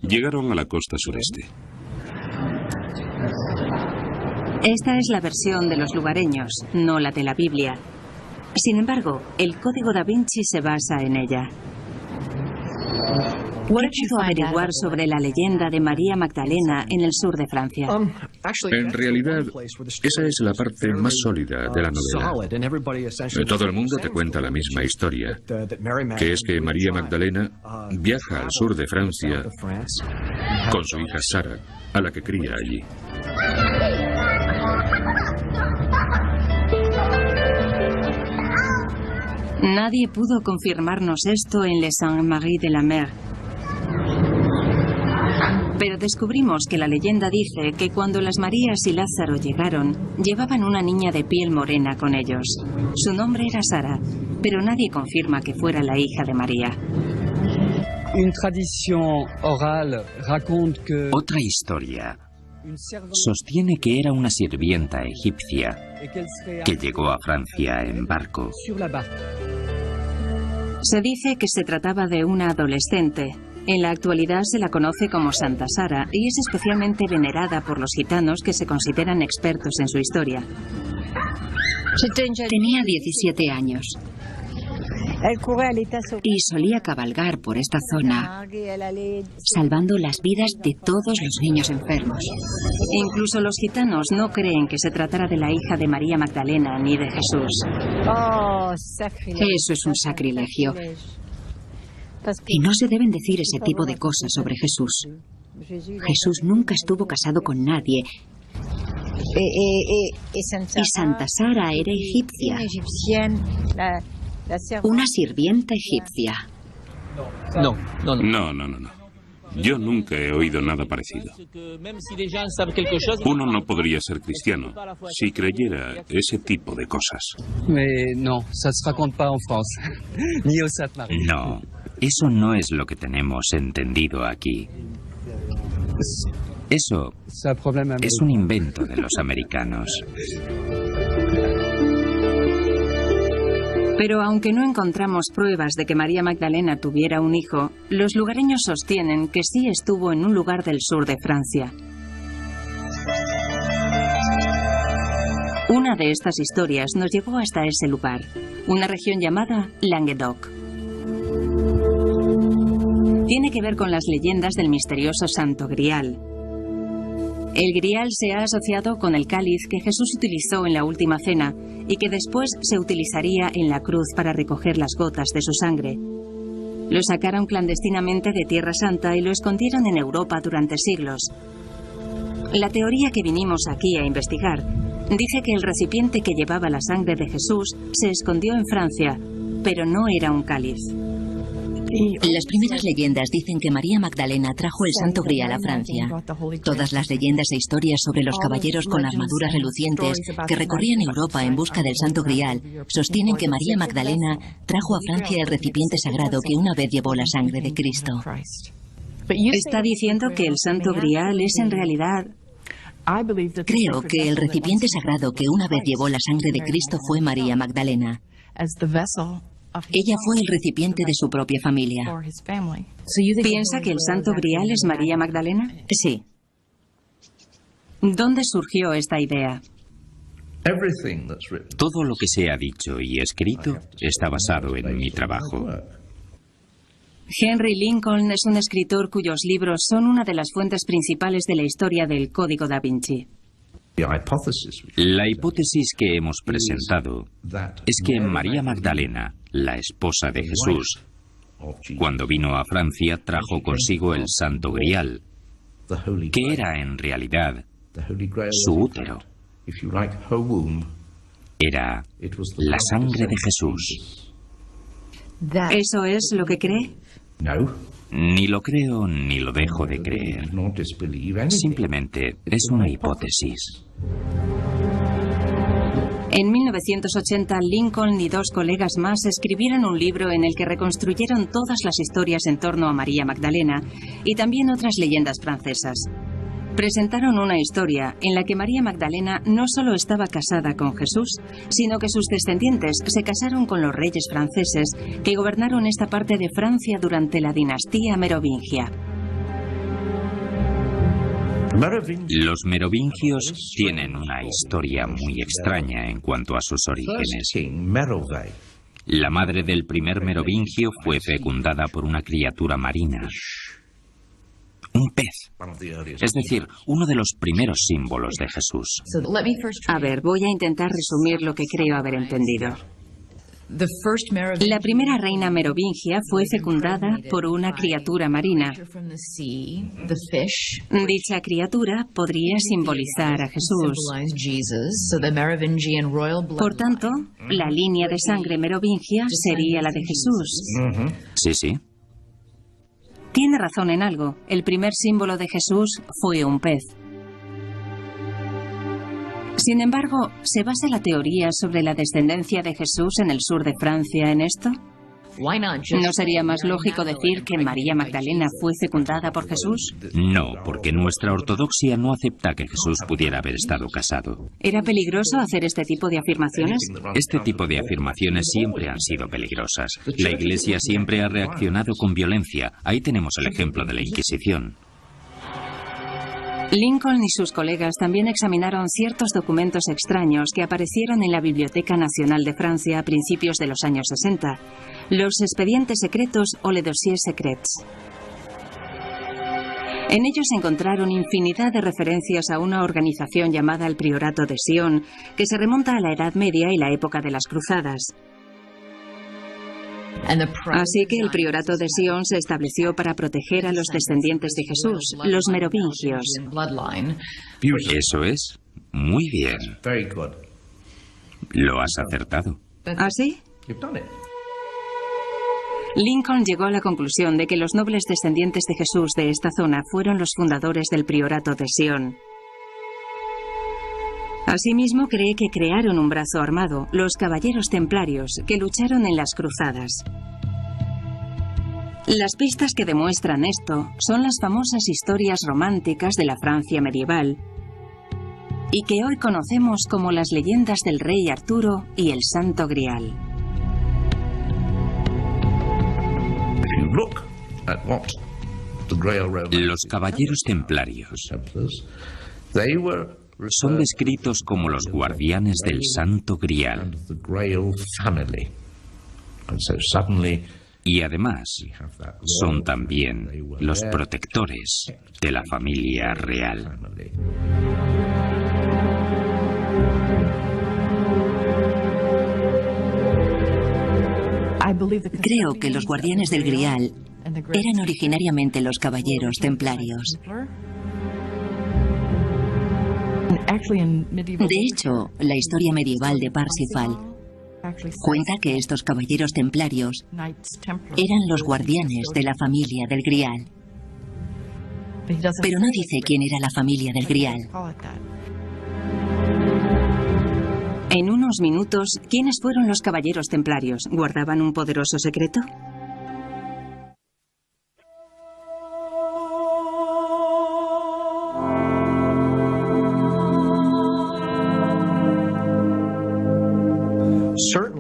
llegaron a la costa sureste. Esta es la versión de los lugareños, no la de la Biblia. Sin embargo, el Código da Vinci se basa en ella. ¿Qué pudo averiguar sobre la leyenda de María Magdalena en el sur de Francia? En realidad, esa es la parte más sólida de la novela. Todo el mundo te cuenta la misma historia, que es que María Magdalena viaja al sur de Francia con su hija Sara, a la que cría allí. Nadie pudo confirmarnos esto en Les Saintes-Maries-de-la-Mer. Pero descubrimos que la leyenda dice que cuando las Marías y Lázaro llegaron, llevaban una niña de piel morena con ellos. Su nombre era Sara, pero nadie confirma que fuera la hija de María. Otra historia sostiene que era una sirvienta egipcia que llegó a Francia en barco. Se dice que se trataba de una adolescente. En la actualidad se la conoce como Santa Sara y es especialmente venerada por los gitanos que se consideran expertos en su historia. Tenía 17 años y solía cabalgar por esta zona, salvando las vidas de todos los niños enfermos. Incluso los gitanos no creen que se tratara de la hija de María Magdalena ni de Jesús. Eso es un sacrilegio. Y no se deben decir ese tipo de cosas sobre Jesús. Jesús nunca estuvo casado con nadie. Y Santa Sara era egipcia. Una sirvienta egipcia. No. Yo nunca he oído nada parecido. Uno no podría ser cristiano si creyera ese tipo de cosas. No, eso no es lo que tenemos entendido aquí. Eso es un invento de los americanos. Pero aunque no encontramos pruebas de que María Magdalena tuviera un hijo, los lugareños sostienen que sí estuvo en un lugar del sur de Francia. Una de estas historias nos llevó hasta ese lugar, una región llamada Languedoc. Tiene que ver con las leyendas del misterioso Santo Grial. El Grial se ha asociado con el cáliz que Jesús utilizó en la última cena y que después se utilizaría en la cruz para recoger las gotas de su sangre. Lo sacaron clandestinamente de Tierra Santa y lo escondieron en Europa durante siglos. La teoría que vinimos aquí a investigar dice que el recipiente que llevaba la sangre de Jesús se escondió en Francia, pero no era un cáliz. Las primeras leyendas dicen que María Magdalena trajo el Santo Grial a Francia. Todas las leyendas e historias sobre los caballeros con armaduras relucientes que recorrían Europa en busca del Santo Grial sostienen que María Magdalena trajo a Francia el recipiente sagrado que una vez llevó la sangre de Cristo. ¿Está diciendo que el Santo Grial es en realidad...? Creo que el recipiente sagrado que una vez llevó la sangre de Cristo fue María Magdalena. Ella fue el recipiente de su propia familia. ¿Piensa que el Santo Grial es María Magdalena? Sí. ¿Dónde surgió esta idea? Todo lo que se ha dicho y escrito está basado en mi trabajo. Henry Lincoln es un escritor cuyos libros son una de las fuentes principales de la historia del Código da Vinci. La hipótesis que hemos presentado es que María Magdalena, la esposa de Jesús, cuando vino a Francia trajo consigo el Santo Grial, que era en realidad su útero. Era la sangre de Jesús. ¿Eso es lo que cree? Ni lo creo ni lo dejo de creer. Simplemente es una hipótesis. En 1980, Lincoln y 2 colegas más escribieron un libro en el que reconstruyeron todas las historias en torno a María Magdalena y también otras leyendas francesas. Presentaron una historia en la que María Magdalena no solo estaba casada con Jesús, sino que sus descendientes se casaron con los reyes franceses que gobernaron esta parte de Francia durante la dinastía merovingia. Los merovingios tienen una historia muy extraña en cuanto a sus orígenes. La madre del primer merovingio fue fecundada por una criatura marina, un pez, es decir, uno de los primeros símbolos de Jesús. A ver, voy a intentar resumir lo que creo haber entendido. La primera reina merovingia fue fecundada por una criatura marina. Dicha criatura podría simbolizar a Jesús. Por tanto, la línea de sangre merovingia sería la de Jesús. Sí, sí. Tiene razón en algo. El primer símbolo de Jesús fue un pez. Sin embargo, ¿se basa la teoría sobre la descendencia de Jesús en el sur de Francia en esto? ¿No sería más lógico decir que María Magdalena fue fecundada por Jesús? No, porque nuestra ortodoxia no acepta que Jesús pudiera haber estado casado. ¿Era peligroso hacer este tipo de afirmaciones? Este tipo de afirmaciones siempre han sido peligrosas. La Iglesia siempre ha reaccionado con violencia. Ahí tenemos el ejemplo de la Inquisición. Lincoln y sus colegas también examinaron ciertos documentos extraños que aparecieron en la Biblioteca Nacional de Francia a principios de los años 60, los expedientes secretos o les dossiers secrets. En ellos encontraron infinidad de referencias a una organización llamada el Priorato de Sion, que se remonta a la Edad Media y la época de las Cruzadas. Así que el Priorato de Sion se estableció para proteger a los descendientes de Jesús, los merovingios. Eso es. Muy bien. Lo has acertado. ¿Ah, sí? Lincoln llegó a la conclusión de que los nobles descendientes de Jesús de esta zona fueron los fundadores del Priorato de Sion. Asimismo, cree que crearon un brazo armado, los Caballeros Templarios, que lucharon en las Cruzadas. Las pistas que demuestran esto son las famosas historias románticas de la Francia medieval y que hoy conocemos como las leyendas del rey Arturo y el Santo Grial. Los Caballeros Templarios son descritos como los guardianes del Santo Grial. Y además, son también los protectores de la familia real. Creo que los guardianes del Grial eran originariamente los caballeros templarios. De hecho, la historia medieval de Parsifal cuenta que estos caballeros templarios eran los guardianes de la familia del Grial. Pero no dice quién era la familia del Grial. En unos minutos, ¿quiénes fueron los caballeros templarios? ¿Guardaban un poderoso secreto?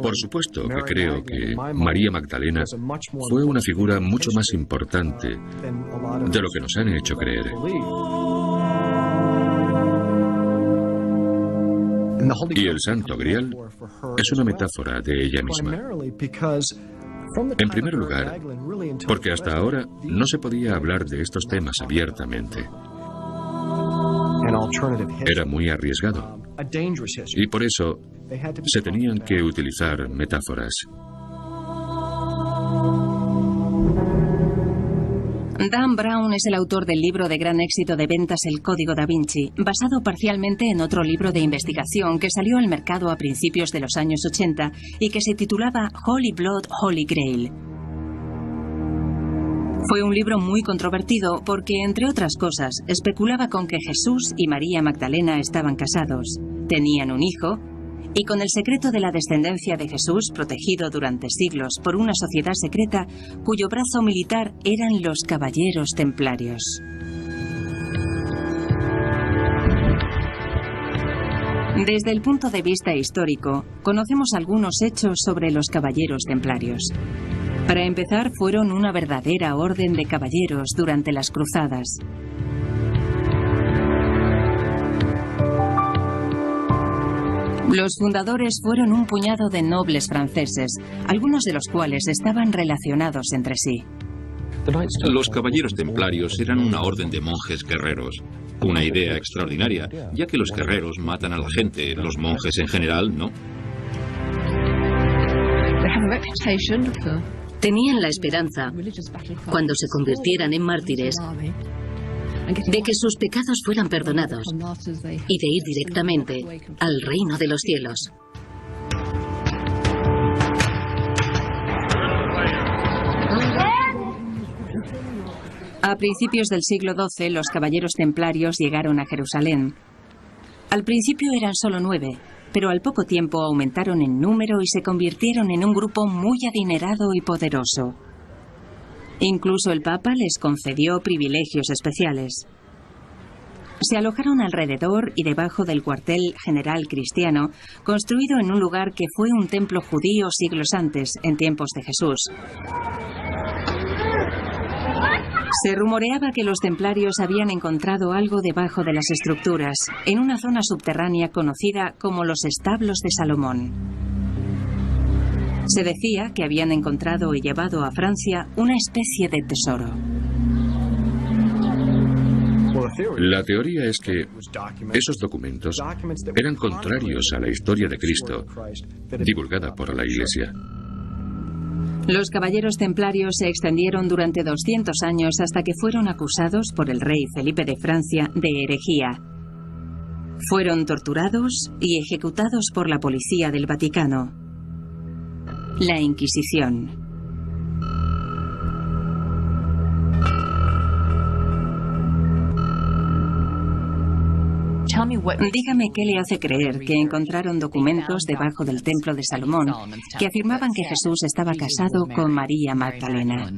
Por supuesto que creo que María Magdalena fue una figura mucho más importante de lo que nos han hecho creer. Y el Santo Grial es una metáfora de ella misma. En primer lugar, porque hasta ahora no se podía hablar de estos temas abiertamente. Era muy arriesgado. Y por eso se tenían que utilizar metáforas. Dan Brown es el autor del libro de gran éxito de ventas El Código da Vinci, basado parcialmente en otro libro de investigación que salió al mercado a principios de los años 80 y que se titulaba Holy Blood, Holy Grail. Fue un libro muy controvertido porque, entre otras cosas, especulaba con que Jesús y María Magdalena estaban casados, tenían un hijo y con el secreto de la descendencia de Jesús protegido durante siglos por una sociedad secreta cuyo brazo militar eran los Caballeros Templarios. Desde el punto de vista histórico, conocemos algunos hechos sobre los Caballeros Templarios. Para empezar, fueron una verdadera orden de caballeros durante las cruzadas. Los fundadores fueron un puñado de nobles franceses, algunos de los cuales estaban relacionados entre sí. Los caballeros templarios eran una orden de monjes guerreros. Una idea extraordinaria, ya que los guerreros matan a la gente, los monjes en general, ¿no? Tenían la esperanza, cuando se convirtieran en mártires, de que sus pecados fueran perdonados y de ir directamente al reino de los cielos. A principios del siglo XII, los caballeros templarios llegaron a Jerusalén. Al principio eran solo 9, pero al poco tiempo aumentaron en número y se convirtieron en un grupo muy adinerado y poderoso. Incluso el Papa les concedió privilegios especiales. Se alojaron alrededor y debajo del cuartel general cristiano, construido en un lugar que fue un templo judío siglos antes, en tiempos de Jesús. Se rumoreaba que los templarios habían encontrado algo debajo de las estructuras, en una zona subterránea conocida como los establos de Salomón. Se decía que habían encontrado y llevado a Francia una especie de tesoro. La teoría es que esos documentos eran contrarios a la historia de Cristo, divulgada por la Iglesia. Los caballeros templarios se extendieron durante 200 años hasta que fueron acusados por el rey Felipe de Francia de herejía. Fueron torturados y ejecutados por la policía del Vaticano. La Inquisición. Dígame qué le hace creer que encontraron documentos debajo del templo de Salomón que afirmaban que Jesús estaba casado con María Magdalena.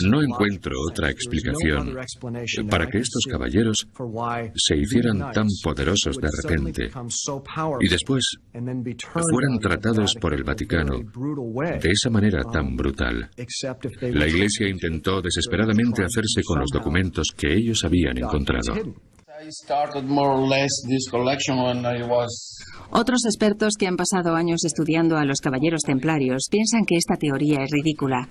No encuentro otra explicación para que estos caballeros se hicieran tan poderosos de repente y después fueran tratados por el Vaticano de esa manera tan brutal. La Iglesia intentó desesperadamente hacerse con los documentos que ellos habían encontrado. Otros expertos que han pasado años estudiando a los caballeros templarios piensan que esta teoría es ridícula.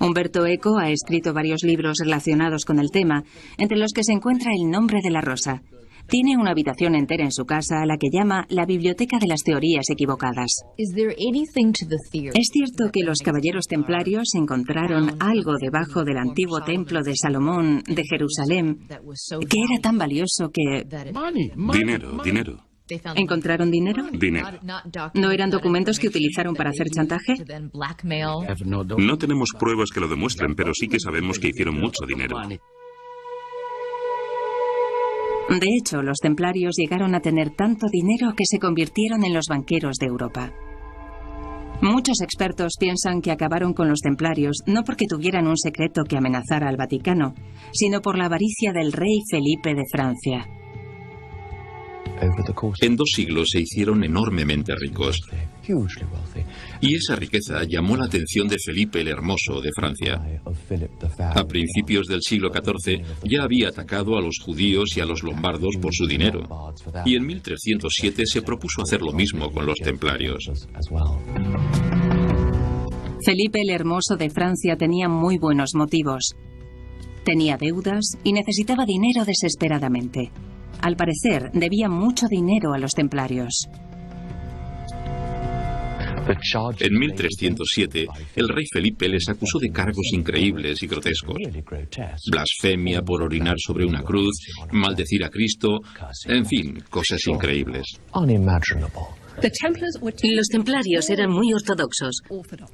Umberto Eco ha escrito varios libros relacionados con el tema, entre los que se encuentra El nombre de la rosa. Tiene una habitación entera en su casa a la que llama la Biblioteca de las Teorías Equivocadas. ¿Es cierto que los caballeros templarios encontraron algo debajo del antiguo templo de Salomón de Jerusalén que era tan valioso que... Dinero. ¿Encontraron dinero? Dinero. ¿No eran documentos que utilizaron para hacer chantaje? No tenemos pruebas que lo demuestren, pero sí que sabemos que hicieron mucho dinero. De hecho, los templarios llegaron a tener tanto dinero que se convirtieron en los banqueros de Europa. Muchos expertos piensan que acabaron con los templarios no porque tuvieran un secreto que amenazara al Vaticano, sino por la avaricia del rey Felipe de Francia. En 2 siglos se hicieron enormemente ricos. Y esa riqueza llamó la atención de Felipe el Hermoso de Francia. A principios del siglo XIV ya había atacado a los judíos y a los lombardos por su dinero. Y en 1307 se propuso hacer lo mismo con los templarios. Felipe el Hermoso de Francia tenía muy buenos motivos. Tenía deudas y necesitaba dinero desesperadamente. Al parecer, debía mucho dinero a los templarios. En 1307, el rey Felipe les acusó de cargos increíbles y grotescos. Blasfemia por orinar sobre una cruz, maldecir a Cristo, en fin, cosas increíbles. Los templarios eran muy ortodoxos.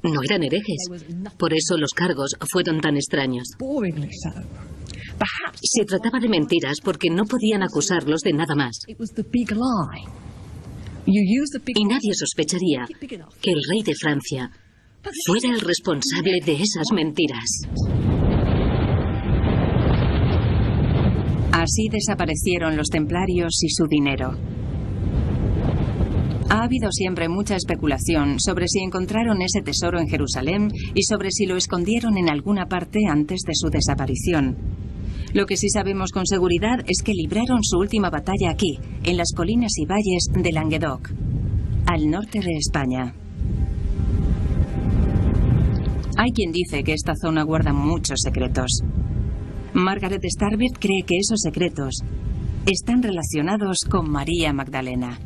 No eran herejes. Por eso los cargos fueron tan extraños. Se trataba de mentiras porque no podían acusarlos de nada más. Y nadie sospecharía que el rey de Francia fuera el responsable de esas mentiras. Así desaparecieron los templarios y su dinero. Ha habido siempre mucha especulación sobre si encontraron ese tesoro en Jerusalén y sobre si lo escondieron en alguna parte antes de su desaparición. Lo que sí sabemos con seguridad es que libraron su última batalla aquí, en las colinas y valles de Languedoc, al norte de España. Hay quien dice que esta zona guarda muchos secretos. Margaret Starbird cree que esos secretos están relacionados con María Magdalena.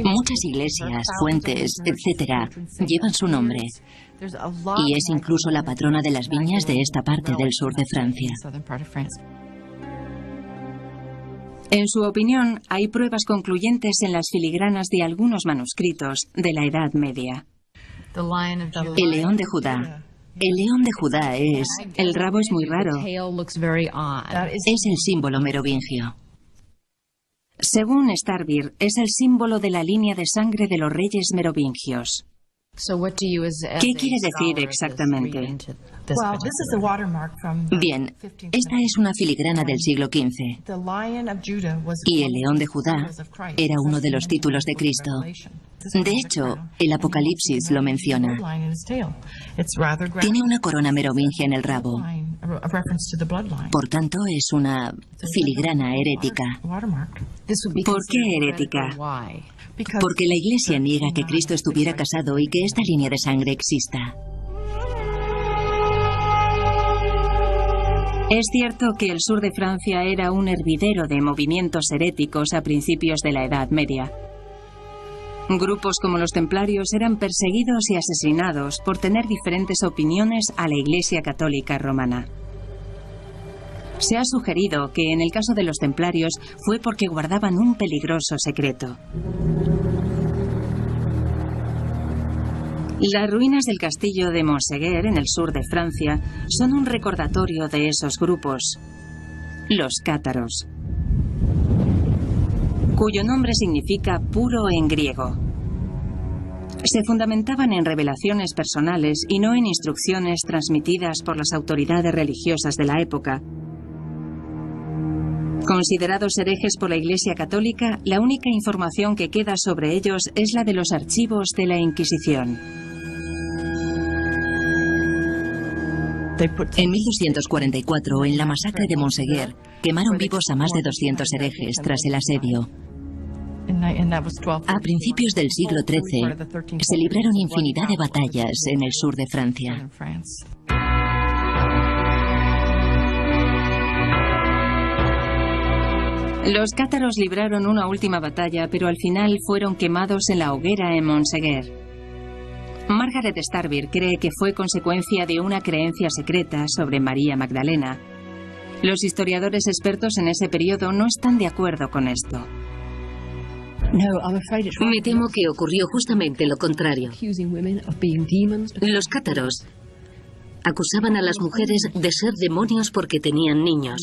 Muchas iglesias, fuentes, etcétera, llevan su nombre. Y es incluso la patrona de las viñas de esta parte del sur de Francia. En su opinión, hay pruebas concluyentes en las filigranas de algunos manuscritos de la Edad Media. El león de Judá. El león de Judá es... El rabo es muy raro. Es el símbolo merovingio. Según Starbird, es el símbolo de la línea de sangre de los reyes merovingios. ¿Qué quiere decir exactamente? Bien, esta es una filigrana del siglo XV. Y el león de Judá era uno de los títulos de Cristo. De hecho, el Apocalipsis lo menciona. Tiene una corona merovingia en el rabo. Por tanto, es una filigrana herética. ¿Por qué herética? Porque la Iglesia niega que Cristo estuviera casado y que esta línea de sangre exista. Es cierto que el sur de Francia era un hervidero de movimientos heréticos a principios de la Edad Media. Grupos como los templarios eran perseguidos y asesinados por tener diferentes opiniones a la Iglesia Católica Romana. Se ha sugerido que en el caso de los templarios fue porque guardaban un peligroso secreto. Las ruinas del castillo de Montséguer, en el sur de Francia, son un recordatorio de esos grupos, los cátaros, cuyo nombre significa puro en griego. Se fundamentaban en revelaciones personales y no en instrucciones transmitidas por las autoridades religiosas de la época. Considerados herejes por la Iglesia Católica, la única información que queda sobre ellos es la de los archivos de la Inquisición. En 1244, en la masacre de Montséguer, quemaron vivos a más de 200 herejes tras el asedio. A principios del siglo XIII, se libraron infinidad de batallas en el sur de Francia. Los cátaros libraron una última batalla, pero al final fueron quemados en la hoguera en Montséguer. Margaret Starbird cree que fue consecuencia de una creencia secreta sobre María Magdalena. Los historiadores expertos en ese periodo no están de acuerdo con esto. Me temo que ocurrió justamente lo contrario. Los cátaros acusaban a las mujeres de ser demonios porque tenían niños.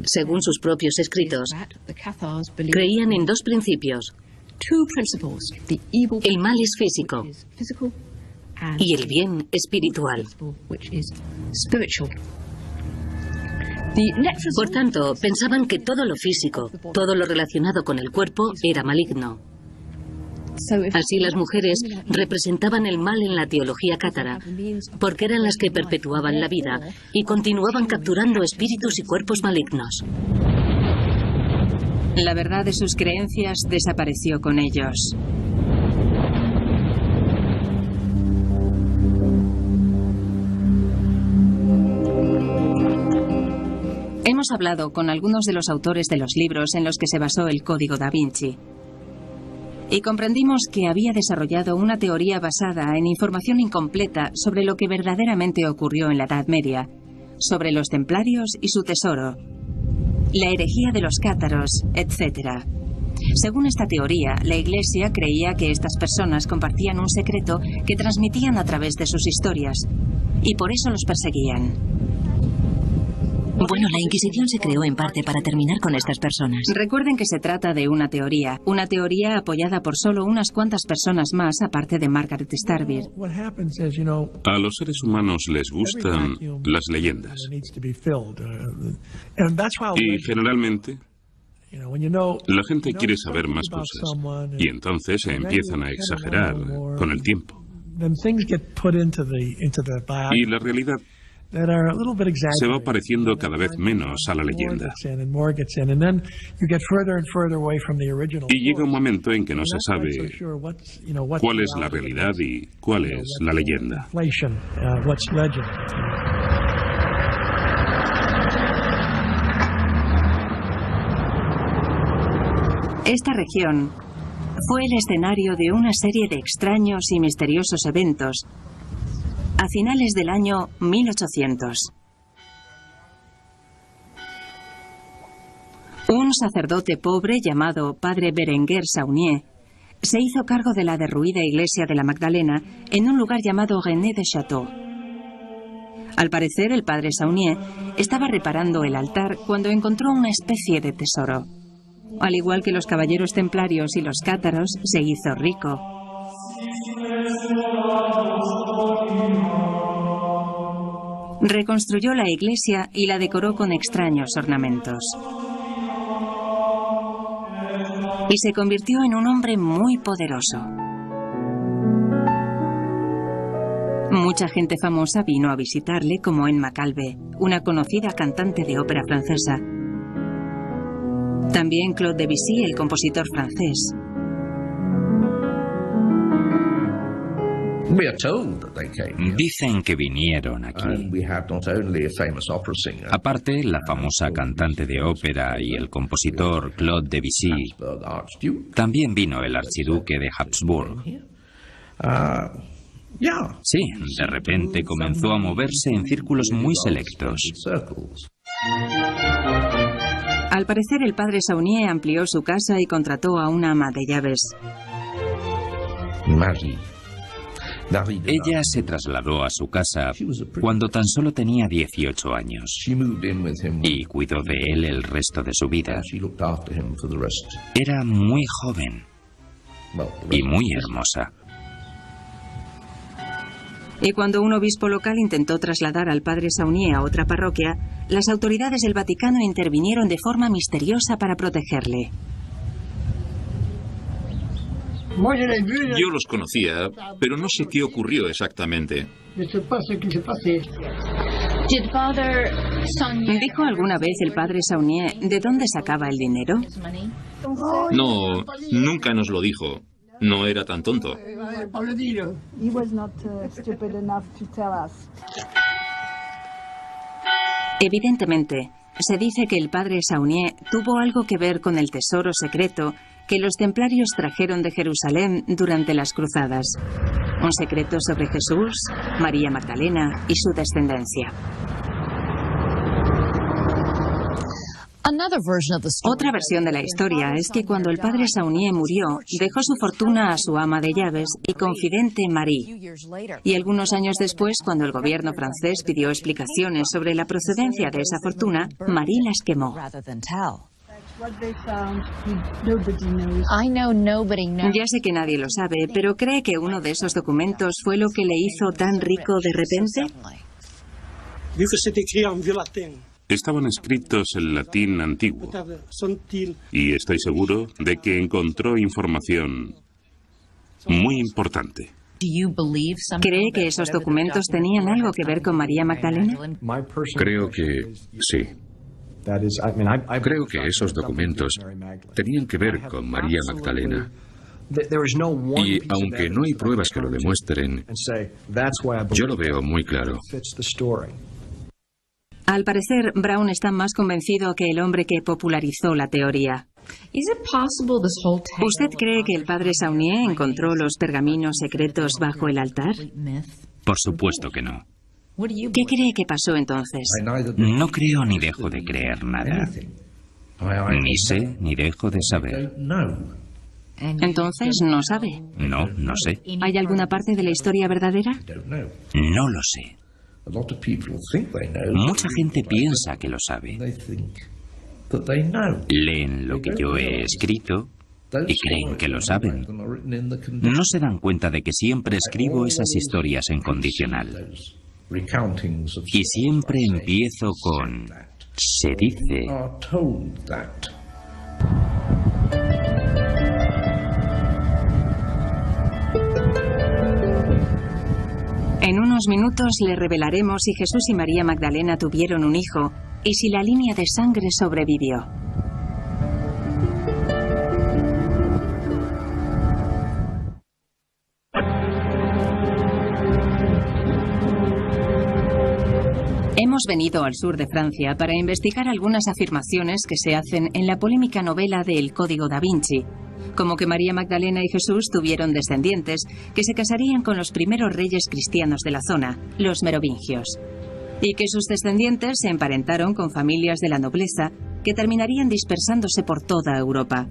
Según sus propios escritos, creían en dos principios. El mal es físico y el bien espiritual. Por tanto, pensaban que todo lo físico, todo lo relacionado con el cuerpo, era maligno. Así las mujeres representaban el mal en la teología cátara, porque eran las que perpetuaban la vida y continuaban capturando espíritus y cuerpos malignos. La verdad de sus creencias desapareció con ellos. Hemos hablado con algunos de los autores de los libros en los que se basó el Código da Vinci. Y comprendimos que había desarrollado una teoría basada en información incompleta sobre lo que verdaderamente ocurrió en la Edad Media, sobre los templarios y su tesoro, la herejía de los cátaros, etc. Según esta teoría, la Iglesia creía que estas personas compartían un secreto que transmitían a través de sus historias, y por eso los perseguían. Bueno, la Inquisición se creó en parte para terminar con estas personas. Recuerden que se trata de una teoría apoyada por solo unas cuantas personas más, aparte de Margaret Starbeer. A los seres humanos les gustan las leyendas. Y generalmente la gente quiere saber más cosas, y entonces se empiezan a exagerar con el tiempo. Y la realidad se va pareciendo cada vez menos a la leyenda. Y llega un momento en que no se sabe cuál es la realidad y cuál es la leyenda. Esta región fue el escenario de una serie de extraños y misteriosos eventos a finales del año 1800. Un sacerdote pobre llamado Padre Berenguer Saunier se hizo cargo de la derruida iglesia de la Magdalena en un lugar llamado René de Château. Al parecer, el Padre Saunier estaba reparando el altar cuando encontró una especie de tesoro. Al igual que los caballeros templarios y los cátaros, se hizo rico. Reconstruyó la iglesia y la decoró con extraños ornamentos. Y se convirtió en un hombre muy poderoso. Mucha gente famosa vino a visitarle, como Emma Calvé, una conocida cantante de ópera francesa. También Claude Debussy, el compositor francés. Dicen que vinieron aquí. Aparte, la famosa cantante de ópera y el compositor Claude Debussy, también vino el archiduque de Habsburg. Sí, de repente comenzó a moverse en círculos muy selectos. Al parecer, el Padre Saunier amplió su casa y contrató a una ama de llaves. Ella se trasladó a su casa cuando tan solo tenía 18 años y cuidó de él el resto de su vida. Era muy joven y muy hermosa. Y cuando un obispo local intentó trasladar al Padre Saunier a otra parroquia, las autoridades del Vaticano intervinieron de forma misteriosa para protegerle. Yo los conocía, pero no sé qué ocurrió exactamente. ¿Dijo alguna vez el Padre Saunier de dónde sacaba el dinero? No, nunca nos lo dijo. No era tan tonto. Evidentemente, se dice que el Padre Saunier tuvo algo que ver con el tesoro secreto que los templarios trajeron de Jerusalén durante las cruzadas. Un secreto sobre Jesús, María Magdalena y su descendencia. Otra versión de la historia es que cuando el Padre Saunier murió, dejó su fortuna a su ama de llaves y confidente Marie. Y algunos años después, cuando el gobierno francés pidió explicaciones sobre la procedencia de esa fortuna, Marie las quemó. Ya sé que nadie lo sabe, pero ¿cree que uno de esos documentos fue lo que le hizo tan rico de repente? Estaban escritos en latín antiguo, y estoy seguro de que encontró información muy importante. ¿Cree que esos documentos tenían algo que ver con María Magdalena? Creo que sí. Creo que esos documentos tenían que ver con María Magdalena. Y aunque no hay pruebas que lo demuestren, yo lo veo muy claro. Al parecer, Brown está más convencido que el hombre que popularizó la teoría. ¿Usted cree que el Padre Saunier encontró los pergaminos secretos bajo el altar? Por supuesto que no. ¿Qué cree que pasó entonces? No creo ni dejo de creer nada. Ni sé ni dejo de saber. Entonces, ¿no sabe? No, no sé. ¿Hay alguna parte de la historia verdadera? No lo sé. Mucha gente piensa que lo sabe. Leen lo que yo he escrito y creen que lo saben. No se dan cuenta de que siempre escribo esas historias en condicional. Y siempre empiezo con "se dice". En unos minutos le revelaremos si Jesús y María Magdalena tuvieron un hijo y si la línea de sangre sobrevivió. Hemos venido al sur de Francia para investigar algunas afirmaciones que se hacen en la polémica novela de El Código da Vinci, como que María Magdalena y Jesús tuvieron descendientes que se casarían con los primeros reyes cristianos de la zona, los merovingios, y que sus descendientes se emparentaron con familias de la nobleza que terminarían dispersándose por toda Europa,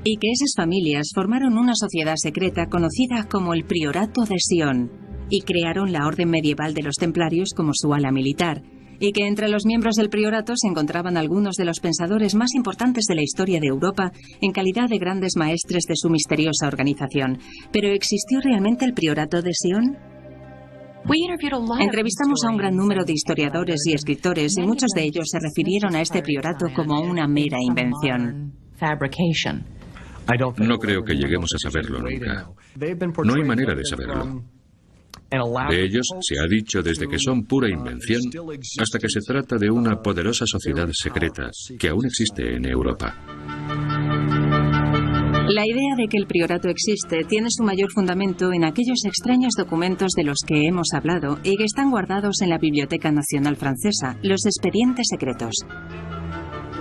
y que esas familias formaron una sociedad secreta conocida como el Priorato de Sion, y crearon la orden medieval de los templarios como su ala militar, y que entre los miembros del priorato se encontraban algunos de los pensadores más importantes de la historia de Europa en calidad de grandes maestres de su misteriosa organización. ¿Pero existió realmente el Priorato de Sion? Entrevistamos a un gran número de historiadores y escritores y muchos de ellos se refirieron a este priorato como una mera invención. No creo que lleguemos a saberlo nunca. No hay manera de saberlo. De ellos se ha dicho desde que son pura invención hasta que se trata de una poderosa sociedad secreta que aún existe en Europa. La idea de que el priorato existe tiene su mayor fundamento en aquellos extraños documentos de los que hemos hablado y que están guardados en la Biblioteca Nacional Francesa, los expedientes secretos.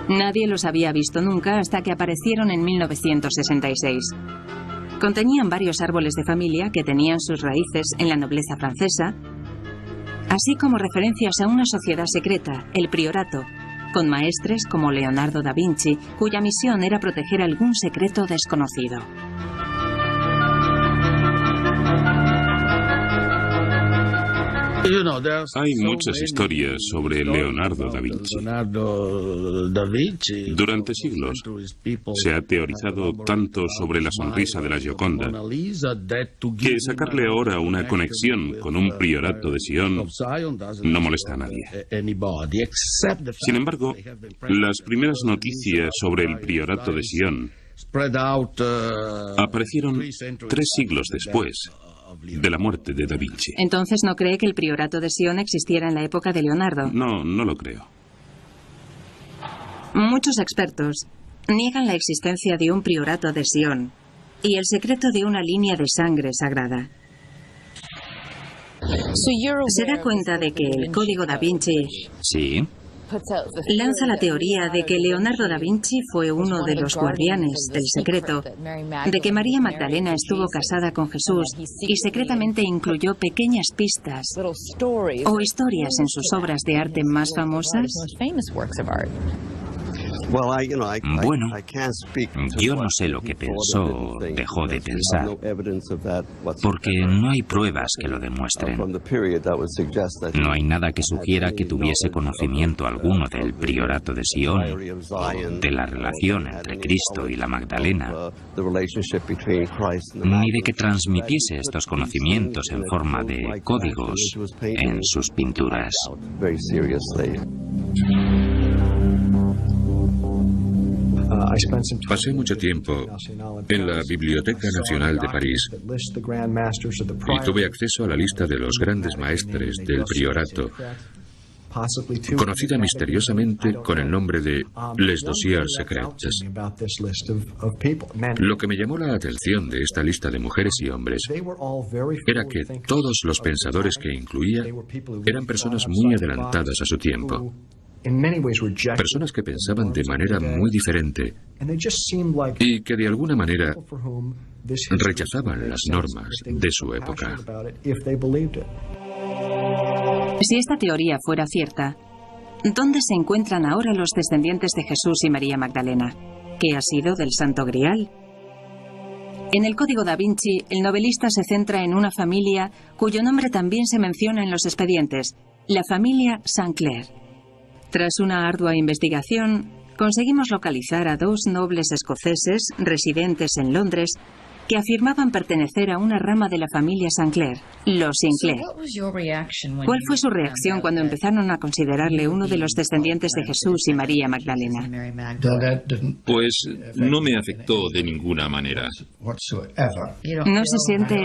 Nadie los había visto nunca hasta que aparecieron en 1966. Contenían varios árboles de familia que tenían sus raíces en la nobleza francesa, así como referencias a una sociedad secreta, el priorato, con maestres como Leonardo da Vinci, cuya misión era proteger algún secreto desconocido. Hay muchas historias sobre Leonardo da Vinci. Durante siglos se ha teorizado tanto sobre la sonrisa de la Gioconda que sacarle ahora una conexión con un priorato de Sion no molesta a nadie. Sin embargo, las primeras noticias sobre el priorato de Sion aparecieron 3 siglos después de la muerte de Da Vinci. ¿Entonces no cree que el priorato de Sion existiera en la época de Leonardo? No, no lo creo. Muchos expertos niegan la existencia de un priorato de Sion y el secreto de una línea de sangre sagrada. ¿Se da cuenta de que el Código da Vinci Sí. lanza la teoría de que Leonardo da Vinci fue uno de los guardianes del secreto, de que María Magdalena estuvo casada con Jesús y secretamente incluyó pequeñas pistas o historias en sus obras de arte más famosas? Bueno, yo no sé lo que pensó o dejó de pensar, porque no hay pruebas que lo demuestren. No hay nada que sugiera que tuviese conocimiento alguno del priorato de Sion, o de la relación entre Cristo y la Magdalena, ni de que transmitiese estos conocimientos en forma de códigos en sus pinturas. Pasé mucho tiempo en la Biblioteca Nacional de París y tuve acceso a la lista de los grandes maestres del priorato, conocida misteriosamente con el nombre de Les Dossiers Secrets. Lo que me llamó la atención de esta lista de mujeres y hombres era que todos los pensadores que incluía eran personas muy adelantadas a su tiempo. Personas que pensaban de manera muy diferente y que de alguna manera rechazaban las normas de su época. Si esta teoría fuera cierta, ¿Dónde se encuentran ahora los descendientes de Jesús y María Magdalena? ¿Qué ha sido del Santo Grial? En el Código da Vinci, el novelista se centra en una familia cuyo nombre también se menciona en los expedientes, la familia Sinclair. Tras una ardua investigación, conseguimos localizar a dos nobles escoceses residentes en Londres que afirmaban pertenecer a una rama de la familia Sinclair, los Sinclair. ¿Cuál fue su reacción cuando empezaron a considerarle uno de los descendientes de Jesús y María Magdalena? Pues no me afectó de ninguna manera. ¿No se siente...?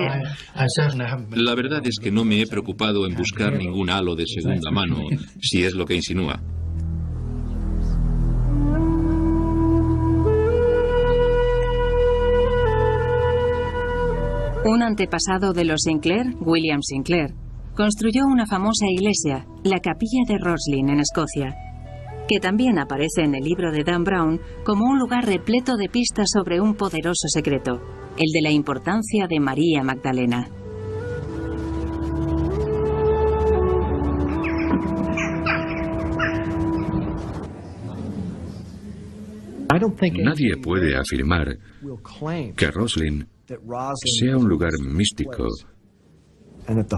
La verdad es que no me he preocupado en buscar ningún halo de segunda mano, si es lo que insinúa. Un antepasado de los Sinclair, William Sinclair, construyó una famosa iglesia, la Capilla de Roslin, en Escocia, que también aparece en el libro de Dan Brown como un lugar repleto de pistas sobre un poderoso secreto, el de la importancia de María Magdalena. Nadie puede afirmar que Roslin sea un lugar místico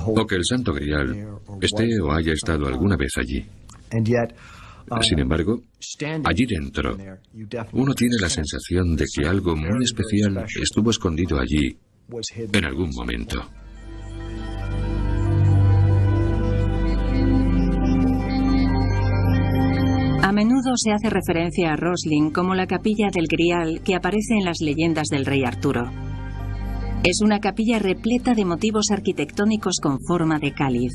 o que el Santo Grial esté o haya estado alguna vez allí. Sin embargo, allí dentro, uno tiene la sensación de que algo muy especial estuvo escondido allí en algún momento. A menudo se hace referencia a Roslin como la capilla del Grial que aparece en las leyendas del rey Arturo. Es una capilla repleta de motivos arquitectónicos con forma de cáliz.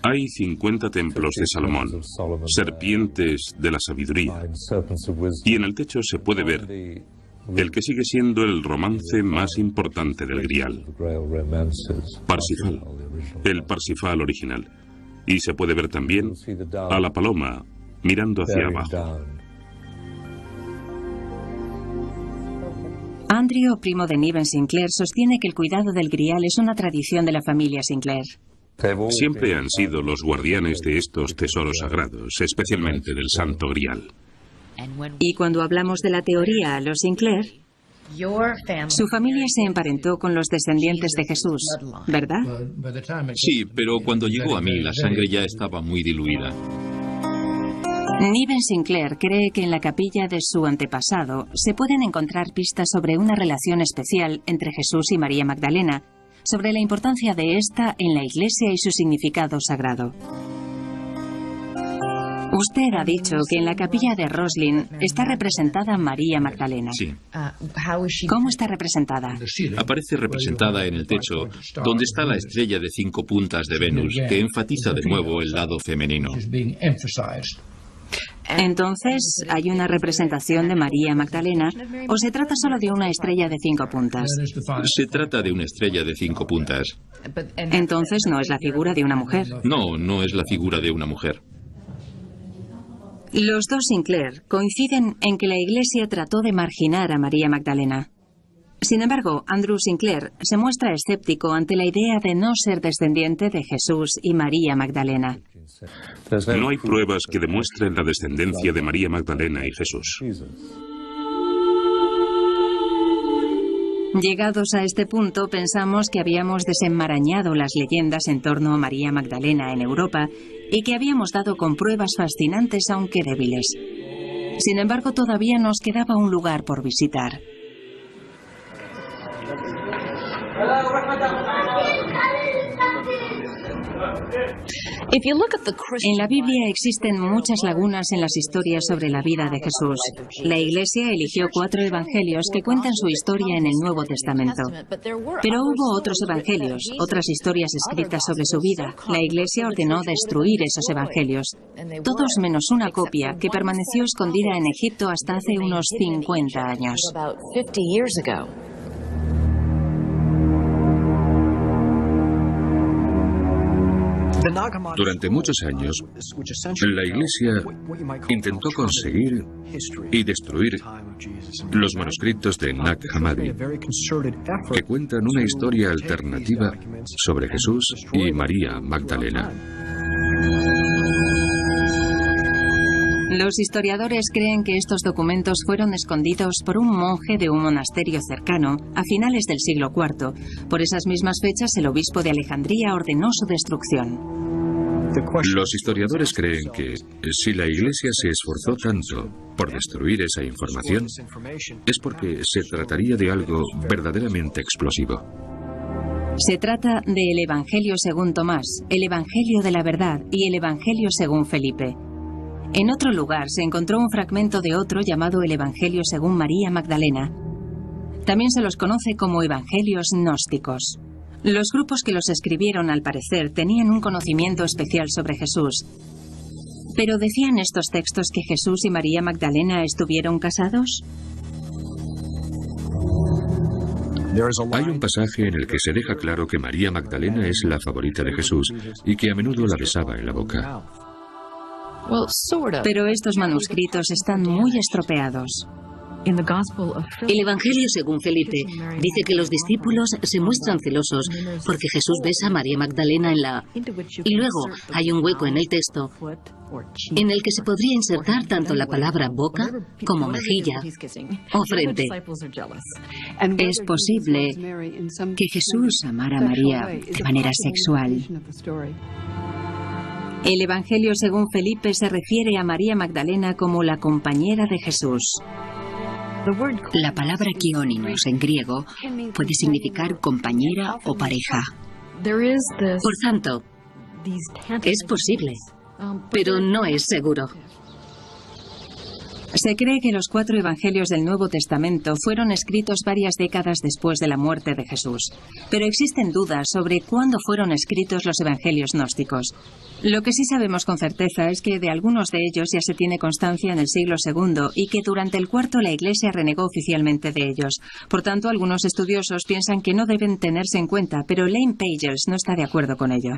Hay 50 templos de Salomón, serpientes de la sabiduría, y en el techo se puede ver el que sigue siendo el romance más importante del Grial, Parsifal, el Parsifal original. Y se puede ver también a la paloma mirando hacia abajo. Andrew, primo de Niven Sinclair, sostiene que el cuidado del Grial es una tradición de la familia Sinclair. Siempre han sido los guardianes de estos tesoros sagrados, especialmente del Santo Grial. Y cuando hablamos de la teoría, los Sinclair, su familia se emparentó con los descendientes de Jesús, ¿verdad? Sí, pero cuando llegó a mí la sangre ya estaba muy diluida. Niven Sinclair cree que en la capilla de su antepasado se pueden encontrar pistas sobre una relación especial entre Jesús y María Magdalena, sobre la importancia de esta en la Iglesia y su significado sagrado. Usted ha dicho que en la capilla de Roslin está representada María Magdalena. Sí. ¿Cómo está representada? Aparece representada en el techo, donde está la estrella de 5 puntas de Venus, que enfatiza de nuevo el lado femenino. Entonces, ¿hay una representación de María Magdalena o se trata solo de una estrella de 5 puntas? Se trata de una estrella de 5 puntas. Entonces, ¿no es la figura de una mujer? No, no es la figura de una mujer. Los dos Sinclair coinciden en que la Iglesia trató de marginar a María Magdalena. Sin embargo, Andrew Sinclair se muestra escéptico ante la idea de no ser descendiente de Jesús y María Magdalena. No hay pruebas que demuestren la descendencia de María Magdalena y Jesús. Llegados a este punto, pensamos que habíamos desenmarañado las leyendas en torno a María Magdalena en Europa y que habíamos dado con pruebas fascinantes, aunque débiles. Sin embargo, todavía nos quedaba un lugar por visitar. En la Biblia existen muchas lagunas en las historias sobre la vida de Jesús. La Iglesia eligió 4 evangelios que cuentan su historia en el Nuevo Testamento. Pero hubo otros evangelios, otras historias escritas sobre su vida. La Iglesia ordenó destruir esos evangelios, todos menos una copia que permaneció escondida en Egipto hasta hace unos 50 años. Durante muchos años, la Iglesia intentó conseguir y destruir los manuscritos de Nag Hammadi, que cuentan una historia alternativa sobre Jesús y María Magdalena. Los historiadores creen que estos documentos fueron escondidos por un monje de un monasterio cercano a finales del siglo IV. Por esas mismas fechas, el obispo de Alejandría ordenó su destrucción. Los historiadores creen que si la Iglesia se esforzó tanto por destruir esa información, es porque se trataría de algo verdaderamente explosivo. Se trata del Evangelio según Tomás, el Evangelio de la Verdad y el Evangelio según Felipe. En otro lugar se encontró un fragmento de otro llamado el Evangelio según María Magdalena. También se los conoce como Evangelios gnósticos. Los grupos que los escribieron, al parecer, tenían un conocimiento especial sobre Jesús. ¿Pero decían estos textos que Jesús y María Magdalena estuvieron casados? Hay un pasaje en el que se deja claro que María Magdalena es la favorita de Jesús y que a menudo la besaba en la boca. Pero estos manuscritos están muy estropeados. El Evangelio según Felipe dice que los discípulos se muestran celosos porque Jesús besa a María Magdalena en la... Y luego hay un hueco en el texto en el que se podría insertar tanto la palabra boca como mejilla o frente. Es posible que Jesús amara a María de manera sexual. El Evangelio según Felipe se refiere a María Magdalena como la compañera de Jesús. La palabra kioninos en griego puede significar compañera o pareja. Por tanto, es posible, pero no es seguro. Se cree que los 4 evangelios del Nuevo Testamento fueron escritos varias décadas después de la muerte de Jesús, pero existen dudas sobre cuándo fueron escritos los evangelios gnósticos. Lo que sí sabemos con certeza es que de algunos de ellos ya se tiene constancia en el siglo II y que durante el IV la Iglesia renegó oficialmente de ellos. Por tanto, algunos estudiosos piensan que no deben tenerse en cuenta, pero Elaine Pagels no está de acuerdo con ello.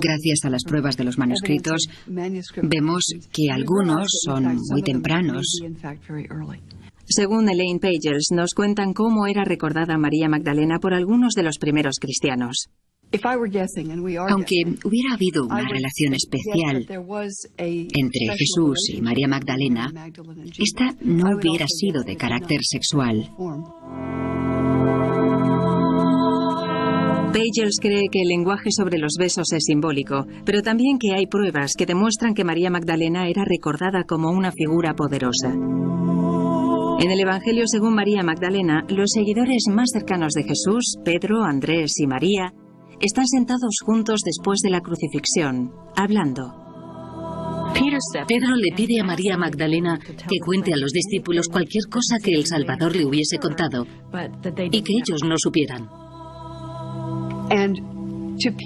Gracias a las pruebas de los manuscritos, vemos que algunos son muy tempranos. Según Elaine Pagels, nos cuentan cómo era recordada María Magdalena por algunos de los primeros cristianos. Aunque hubiera habido una relación especial entre Jesús y María Magdalena, esta no hubiera sido de carácter sexual. Pagels cree que el lenguaje sobre los besos es simbólico, pero también que hay pruebas que demuestran que María Magdalena era recordada como una figura poderosa. En el Evangelio según María Magdalena, los seguidores más cercanos de Jesús, Pedro, Andrés y María, están sentados juntos después de la crucifixión, hablando. Pedro le pide a María Magdalena que cuente a los discípulos cualquier cosa que el Salvador le hubiese contado y que ellos no supieran.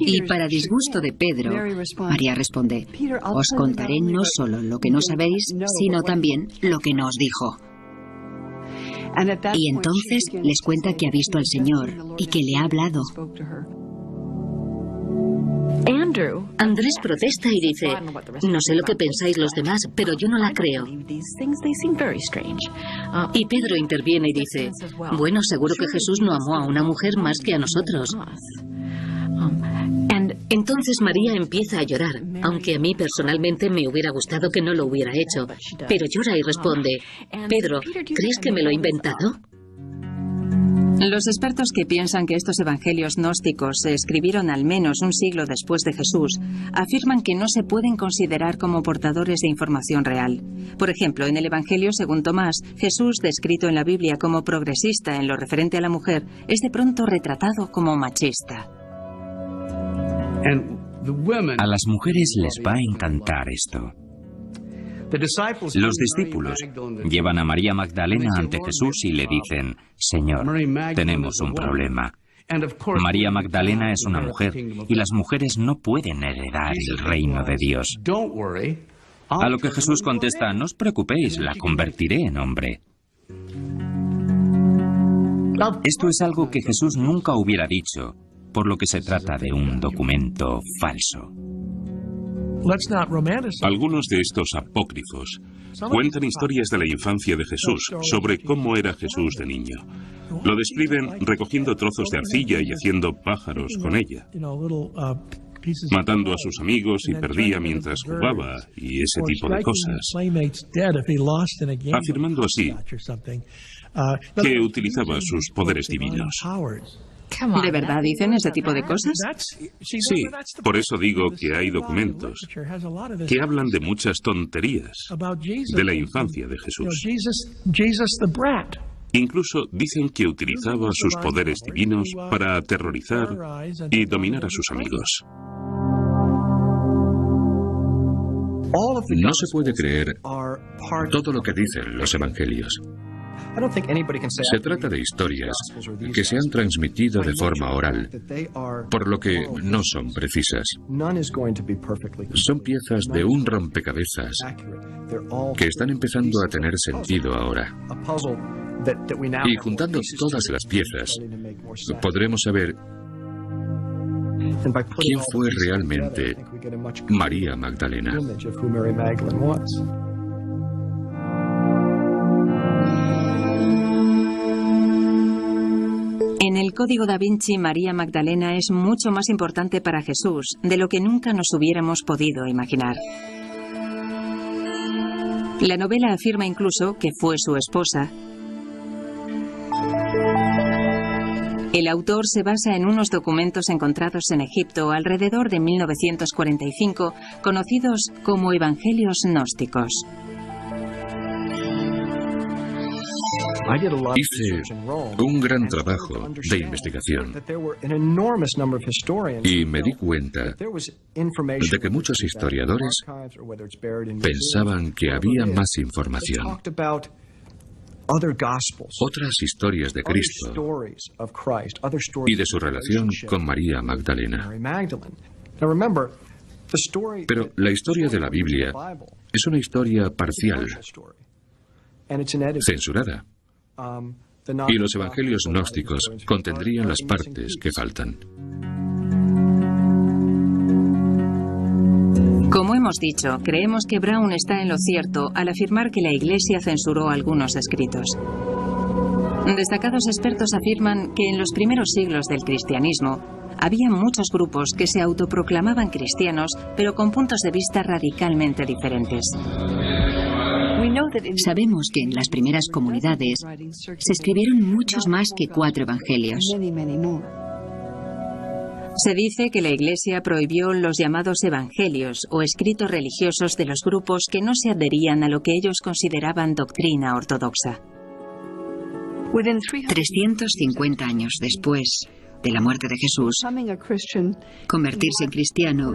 Y para disgusto de Pedro, María responde: os contaré no solo lo que no sabéis, sino también lo que no os dijo. Y entonces les cuenta que ha visto al Señor y que le ha hablado. Andrés protesta y dice: no sé lo que pensáis los demás, pero yo no la creo. Y Pedro interviene y dice: bueno, seguro que Jesús no amó a una mujer más que a nosotros. Entonces María empieza a llorar, aunque a mí personalmente me hubiera gustado que no lo hubiera hecho. Pero llora y responde: Pedro, ¿crees que me lo he inventado? Los expertos que piensan que estos evangelios gnósticos se escribieron al menos un siglo después de Jesús afirman que no se pueden considerar como portadores de información real. Por ejemplo, en el Evangelio según Tomás, Jesús, descrito en la Biblia como progresista en lo referente a la mujer, es de pronto retratado como machista. A las mujeres les va a encantar esto. Los discípulos llevan a María Magdalena ante Jesús y le dicen: Señor, tenemos un problema. María Magdalena es una mujer y las mujeres no pueden heredar el reino de Dios. A lo que Jesús contesta: no os preocupéis, la convertiré en hombre. Esto es algo que Jesús nunca hubiera dicho, por lo que se trata de un documento falso. Algunos de estos apócrifos cuentan historias de la infancia de Jesús, sobre cómo era Jesús de niño. Lo describen recogiendo trozos de arcilla y haciendo pájaros con ella, matando a sus amigos y perdía mientras jugaba y ese tipo de cosas, afirmando así que utilizaba sus poderes divinos. ¿De verdad dicen ese tipo de cosas? Sí, por eso digo que hay documentos que hablan de muchas tonterías de la infancia de Jesús. Incluso dicen que utilizaba sus poderes divinos para aterrorizar y dominar a sus amigos. No se puede creer todo lo que dicen los evangelios. Se trata de historias que se han transmitido de forma oral, por lo que no son precisas. Son piezas de un rompecabezas que están empezando a tener sentido ahora. Y juntando todas las piezas, podremos saber quién fue realmente María Magdalena. En el Código da Vinci, María Magdalena es mucho más importante para Jesús de lo que nunca nos hubiéramos podido imaginar. La novela afirma incluso que fue su esposa. El autor se basa en unos documentos encontrados en Egipto alrededor de 1945, conocidos como Evangelios gnósticos. Hice un gran trabajo de investigación y me di cuenta de que muchos historiadores pensaban que había más información. Otras historias de Cristo y de su relación con María Magdalena. Pero la historia de la Biblia es una historia parcial, censurada. Y los evangelios gnósticos contendrían las partes que faltan. Como hemos dicho, creemos que Brown está en lo cierto al afirmar que la Iglesia censuró algunos escritos. Destacados expertos afirman que en los primeros siglos del cristianismo había muchos grupos que se autoproclamaban cristianos, pero con puntos de vista radicalmente diferentes. Sabemos que en las primeras comunidades se escribieron muchos más que 4 evangelios. Se dice que la Iglesia prohibió los llamados evangelios o escritos religiosos de los grupos que no se adherían a lo que ellos consideraban doctrina ortodoxa. 350 años después de la muerte de Jesús, convertirse en cristiano,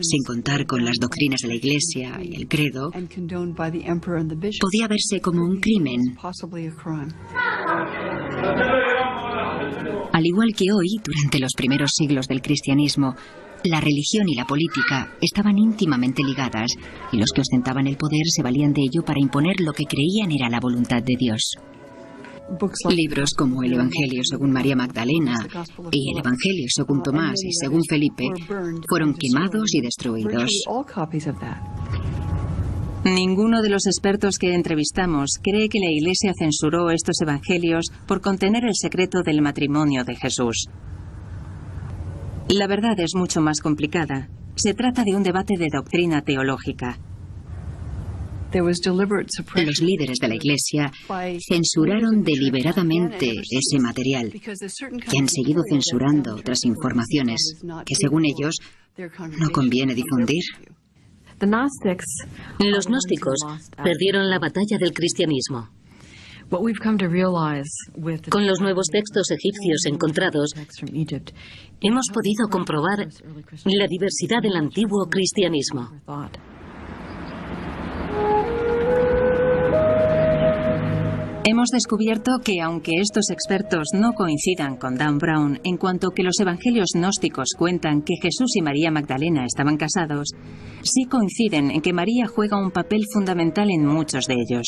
sin contar con las doctrinas de la Iglesia y el credo, podía verse como un crimen. Al igual que hoy, durante los primeros siglos del cristianismo, la religión y la política estaban íntimamente ligadas, y los que ostentaban el poder se valían de ello para imponer lo que creían era la voluntad de Dios. Libros como el Evangelio según María Magdalena y el Evangelio según Tomás y según Felipe fueron quemados y destruidos. Ninguno de los expertos que entrevistamos cree que la Iglesia censuró estos evangelios por contener el secreto del matrimonio de Jesús. La verdad es mucho más complicada. Se trata de un debate de doctrina teológica. Los líderes de la Iglesia censuraron deliberadamente ese material y han seguido censurando otras informaciones que, según ellos, no conviene difundir. Los gnósticos perdieron la batalla del cristianismo. Con los nuevos textos egipcios encontrados, hemos podido comprobar la diversidad del antiguo cristianismo. Hemos descubierto que, aunque estos expertos no coincidan con Dan Brown en cuanto que los evangelios gnósticos cuentan que Jesús y María Magdalena estaban casados, sí coinciden en que María juega un papel fundamental en muchos de ellos.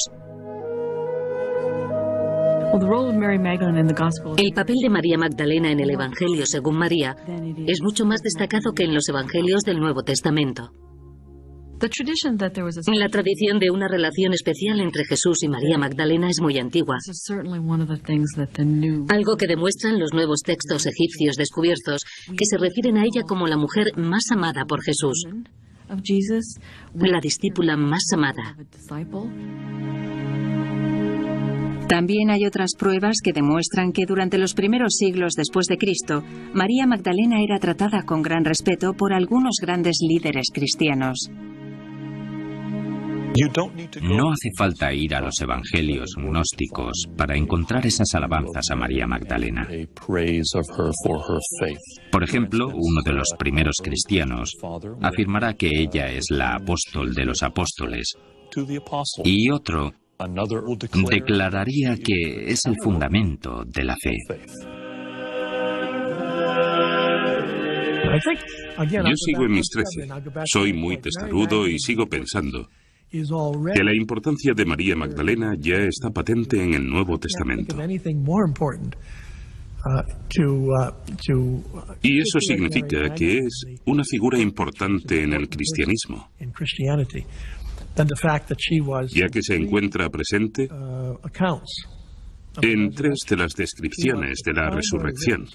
El papel de María Magdalena en el Evangelio según María es mucho más destacado que en los Evangelios del Nuevo Testamento. La tradición de una relación especial entre Jesús y María Magdalena es muy antigua, algo que demuestran los nuevos textos egipcios descubiertos que se refieren a ella como la mujer más amada por Jesús, la discípula más amada. También hay otras pruebas que demuestran que durante los primeros siglos después de Cristo, María Magdalena era tratada con gran respeto por algunos grandes líderes cristianos. No hace falta ir a los evangelios gnósticos para encontrar esas alabanzas a María Magdalena. Por ejemplo, uno de los primeros cristianos afirmará que ella es la apóstol de los apóstoles, y otro declararía que es el fundamento de la fe. Yo sigo en mis 13. Soy muy testarudo y sigo pensando que la importancia de María Magdalena ya está patente en el Nuevo Testamento. Y eso significa que es una figura importante en el cristianismo, ya que se encuentra presente en 3 de las descripciones de la resurrección.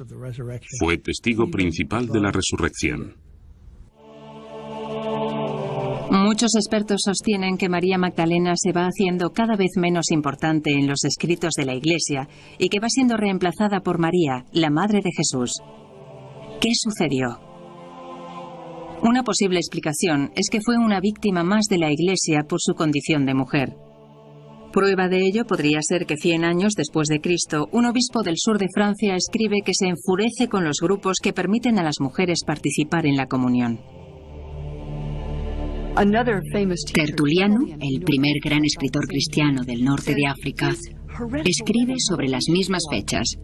Fue testigo principal de la resurrección. Muchos expertos sostienen que María Magdalena se va haciendo cada vez menos importante en los escritos de la Iglesia y que va siendo reemplazada por María, la Madre de Jesús. ¿Qué sucedió? Una posible explicación es que fue una víctima más de la Iglesia por su condición de mujer. Prueba de ello podría ser que 100 años después de Cristo, un obispo del sur de Francia escribe que se enfurece con los grupos que permiten a las mujeres participar en la comunión. Tertuliano, el primer gran escritor cristiano del norte de África, escribe sobre las mismas fechas.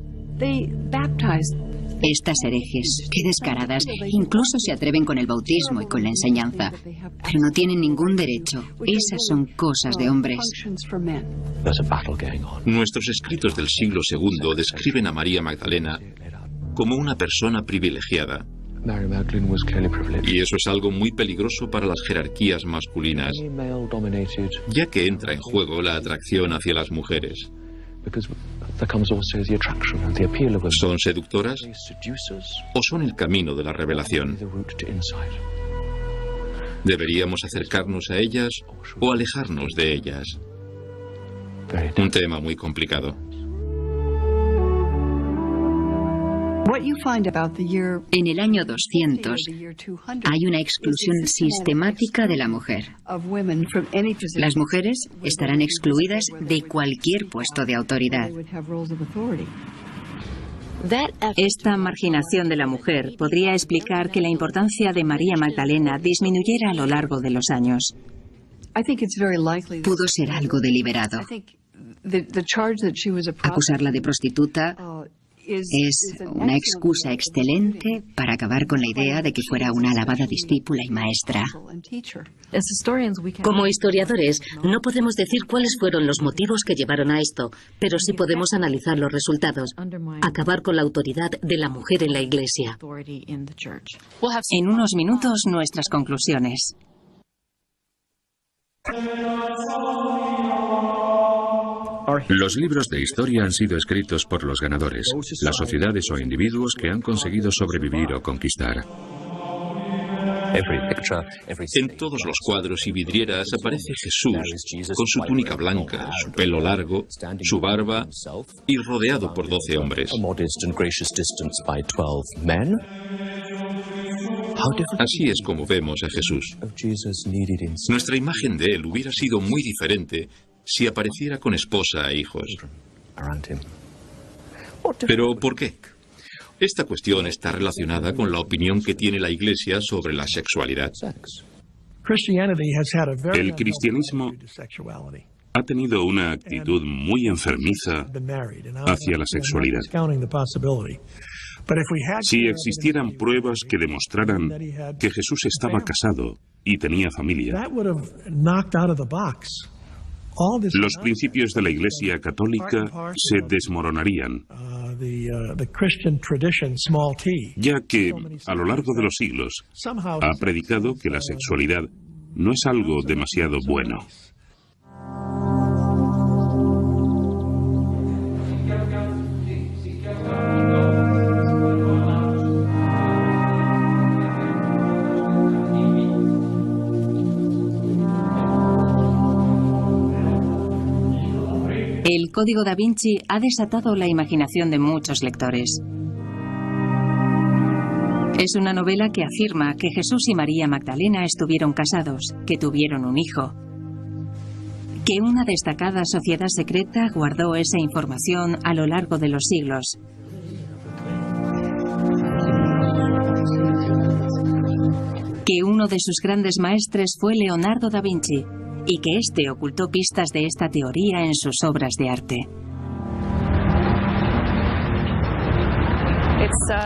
Estas herejes, qué descaradas, incluso se atreven con el bautismo y con la enseñanza, pero no tienen ningún derecho. Esas son cosas de hombres. Nuestros escritos del siglo II describen a María Magdalena como una persona privilegiada. Y eso es algo muy peligroso para las jerarquías masculinas, ya que entra en juego la atracción hacia las mujeres. ¿Son seductoras o son el camino de la revelación? ¿Deberíamos acercarnos a ellas o alejarnos de ellas? Un tema muy complicado. En el año 200 hay una exclusión sistemática de la mujer. Las mujeres estarán excluidas de cualquier puesto de autoridad. Esta marginación de la mujer podría explicar que la importancia de María Magdalena disminuyera a lo largo de los años. Pudo ser algo deliberado. Acusarla de prostituta es una excusa excelente para acabar con la idea de que fuera una alabada discípula y maestra. Como historiadores, no podemos decir cuáles fueron los motivos que llevaron a esto, pero sí podemos analizar los resultados. Acabar con la autoridad de la mujer en la Iglesia. En unos minutos, nuestras conclusiones. Los libros de historia han sido escritos por los ganadores, las sociedades o individuos que han conseguido sobrevivir o conquistar. En todos los cuadros y vidrieras aparece Jesús con su túnica blanca, su pelo largo, su barba y rodeado por 12 hombres. Así es como vemos a Jesús. Nuestra imagen de él hubiera sido muy diferente si apareciera con esposa e hijos. ¿Pero por qué? Esta cuestión está relacionada con la opinión que tiene la Iglesia sobre la sexualidad. El cristianismo ha tenido una actitud muy enfermiza hacia la sexualidad. Si existieran pruebas que demostraran que Jesús estaba casado y tenía familia, los principios de la Iglesia católica se desmoronarían, ya que a lo largo de los siglos ha predicado que la sexualidad no es algo demasiado bueno. El Código da Vinci ha desatado la imaginación de muchos lectores. Es una novela que afirma que Jesús y María Magdalena estuvieron casados, que tuvieron un hijo, que una destacada sociedad secreta guardó esa información a lo largo de los siglos. Que uno de sus grandes maestres fue Leonardo da Vinci y que éste ocultó pistas de esta teoría en sus obras de arte.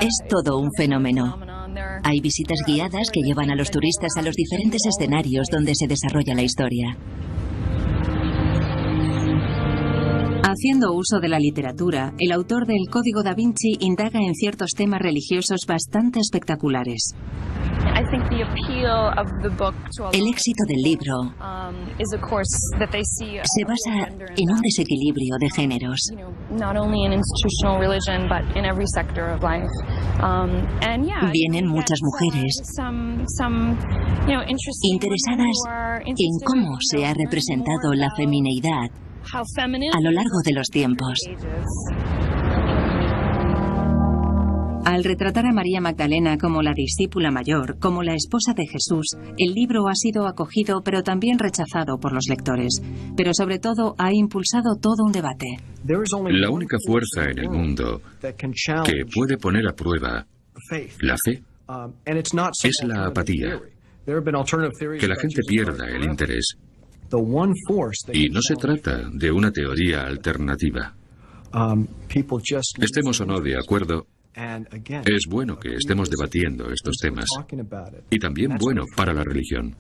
Es todo un fenómeno. Hay visitas guiadas que llevan a los turistas a los diferentes escenarios donde se desarrolla la historia. Haciendo uso de la literatura, el autor del Código da Vinci indaga en ciertos temas religiosos bastante espectaculares. El éxito del libro se basa en un desequilibrio de géneros. Vienen muchas mujeres interesadas en cómo se ha representado la femineidad a lo largo de los tiempos. Al retratar a María Magdalena como la discípula mayor, como la esposa de Jesús, el libro ha sido acogido pero también rechazado por los lectores. Pero sobre todo ha impulsado todo un debate. La única fuerza en el mundo que puede poner a prueba la fe es la apatía. Que la gente pierda el interés. Y no se trata de una teoría alternativa. Estemos o no de acuerdo, es bueno que estemos debatiendo estos temas. Y también bueno para la religión.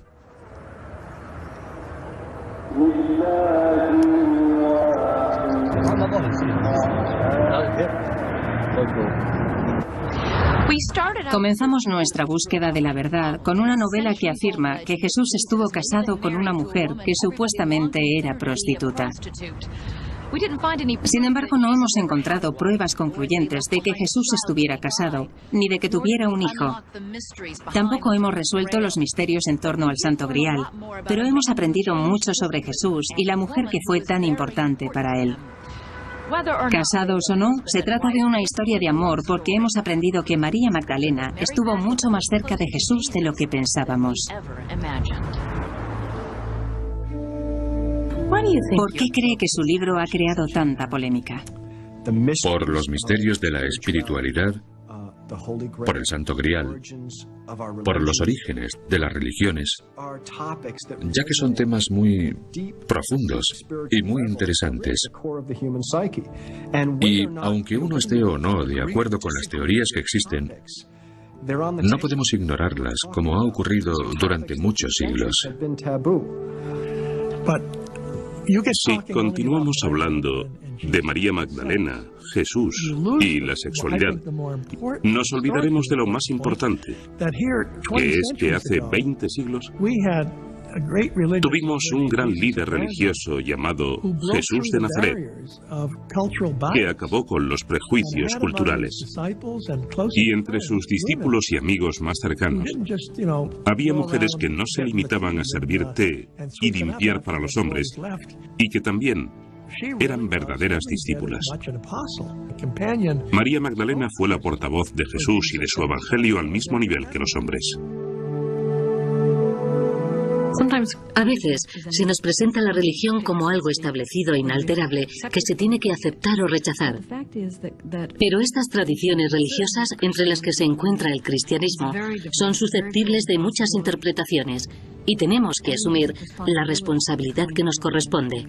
Comenzamos nuestra búsqueda de la verdad con una novela que afirma que Jesús estuvo casado con una mujer que supuestamente era prostituta. Sin embargo, no hemos encontrado pruebas concluyentes de que Jesús estuviera casado, ni de que tuviera un hijo. Tampoco hemos resuelto los misterios en torno al Santo Grial, pero hemos aprendido mucho sobre Jesús y la mujer que fue tan importante para él. Casados o no, se trata de una historia de amor porque hemos aprendido que María Magdalena estuvo mucho más cerca de Jesús de lo que pensábamos. ¿Por qué cree que su libro ha creado tanta polémica? Por los misterios de la espiritualidad, por el Santo Grial, por los orígenes de las religiones, ya que son temas muy profundos y muy interesantes. Y aunque uno esté o no de acuerdo con las teorías que existen, no podemos ignorarlas como ha ocurrido durante muchos siglos. Si continuamos hablando de María Magdalena, Jesús y la sexualidad, nos olvidaremos de lo más importante, que es que hace 20 siglos tuvimos un gran líder religioso llamado Jesús de Nazaret, que acabó con los prejuicios culturales. Y entre sus discípulos y amigos más cercanos, había mujeres que no se limitaban a servir té y limpiar para los hombres, y que también eran verdaderas discípulas. María Magdalena fue la portavoz de Jesús y de su evangelio al mismo nivel que los hombres. A veces se nos presenta la religión como algo establecido e inalterable que se tiene que aceptar o rechazar. Pero estas tradiciones religiosas, entre las que se encuentra el cristianismo, son susceptibles de muchas interpretaciones y tenemos que asumir la responsabilidad que nos corresponde.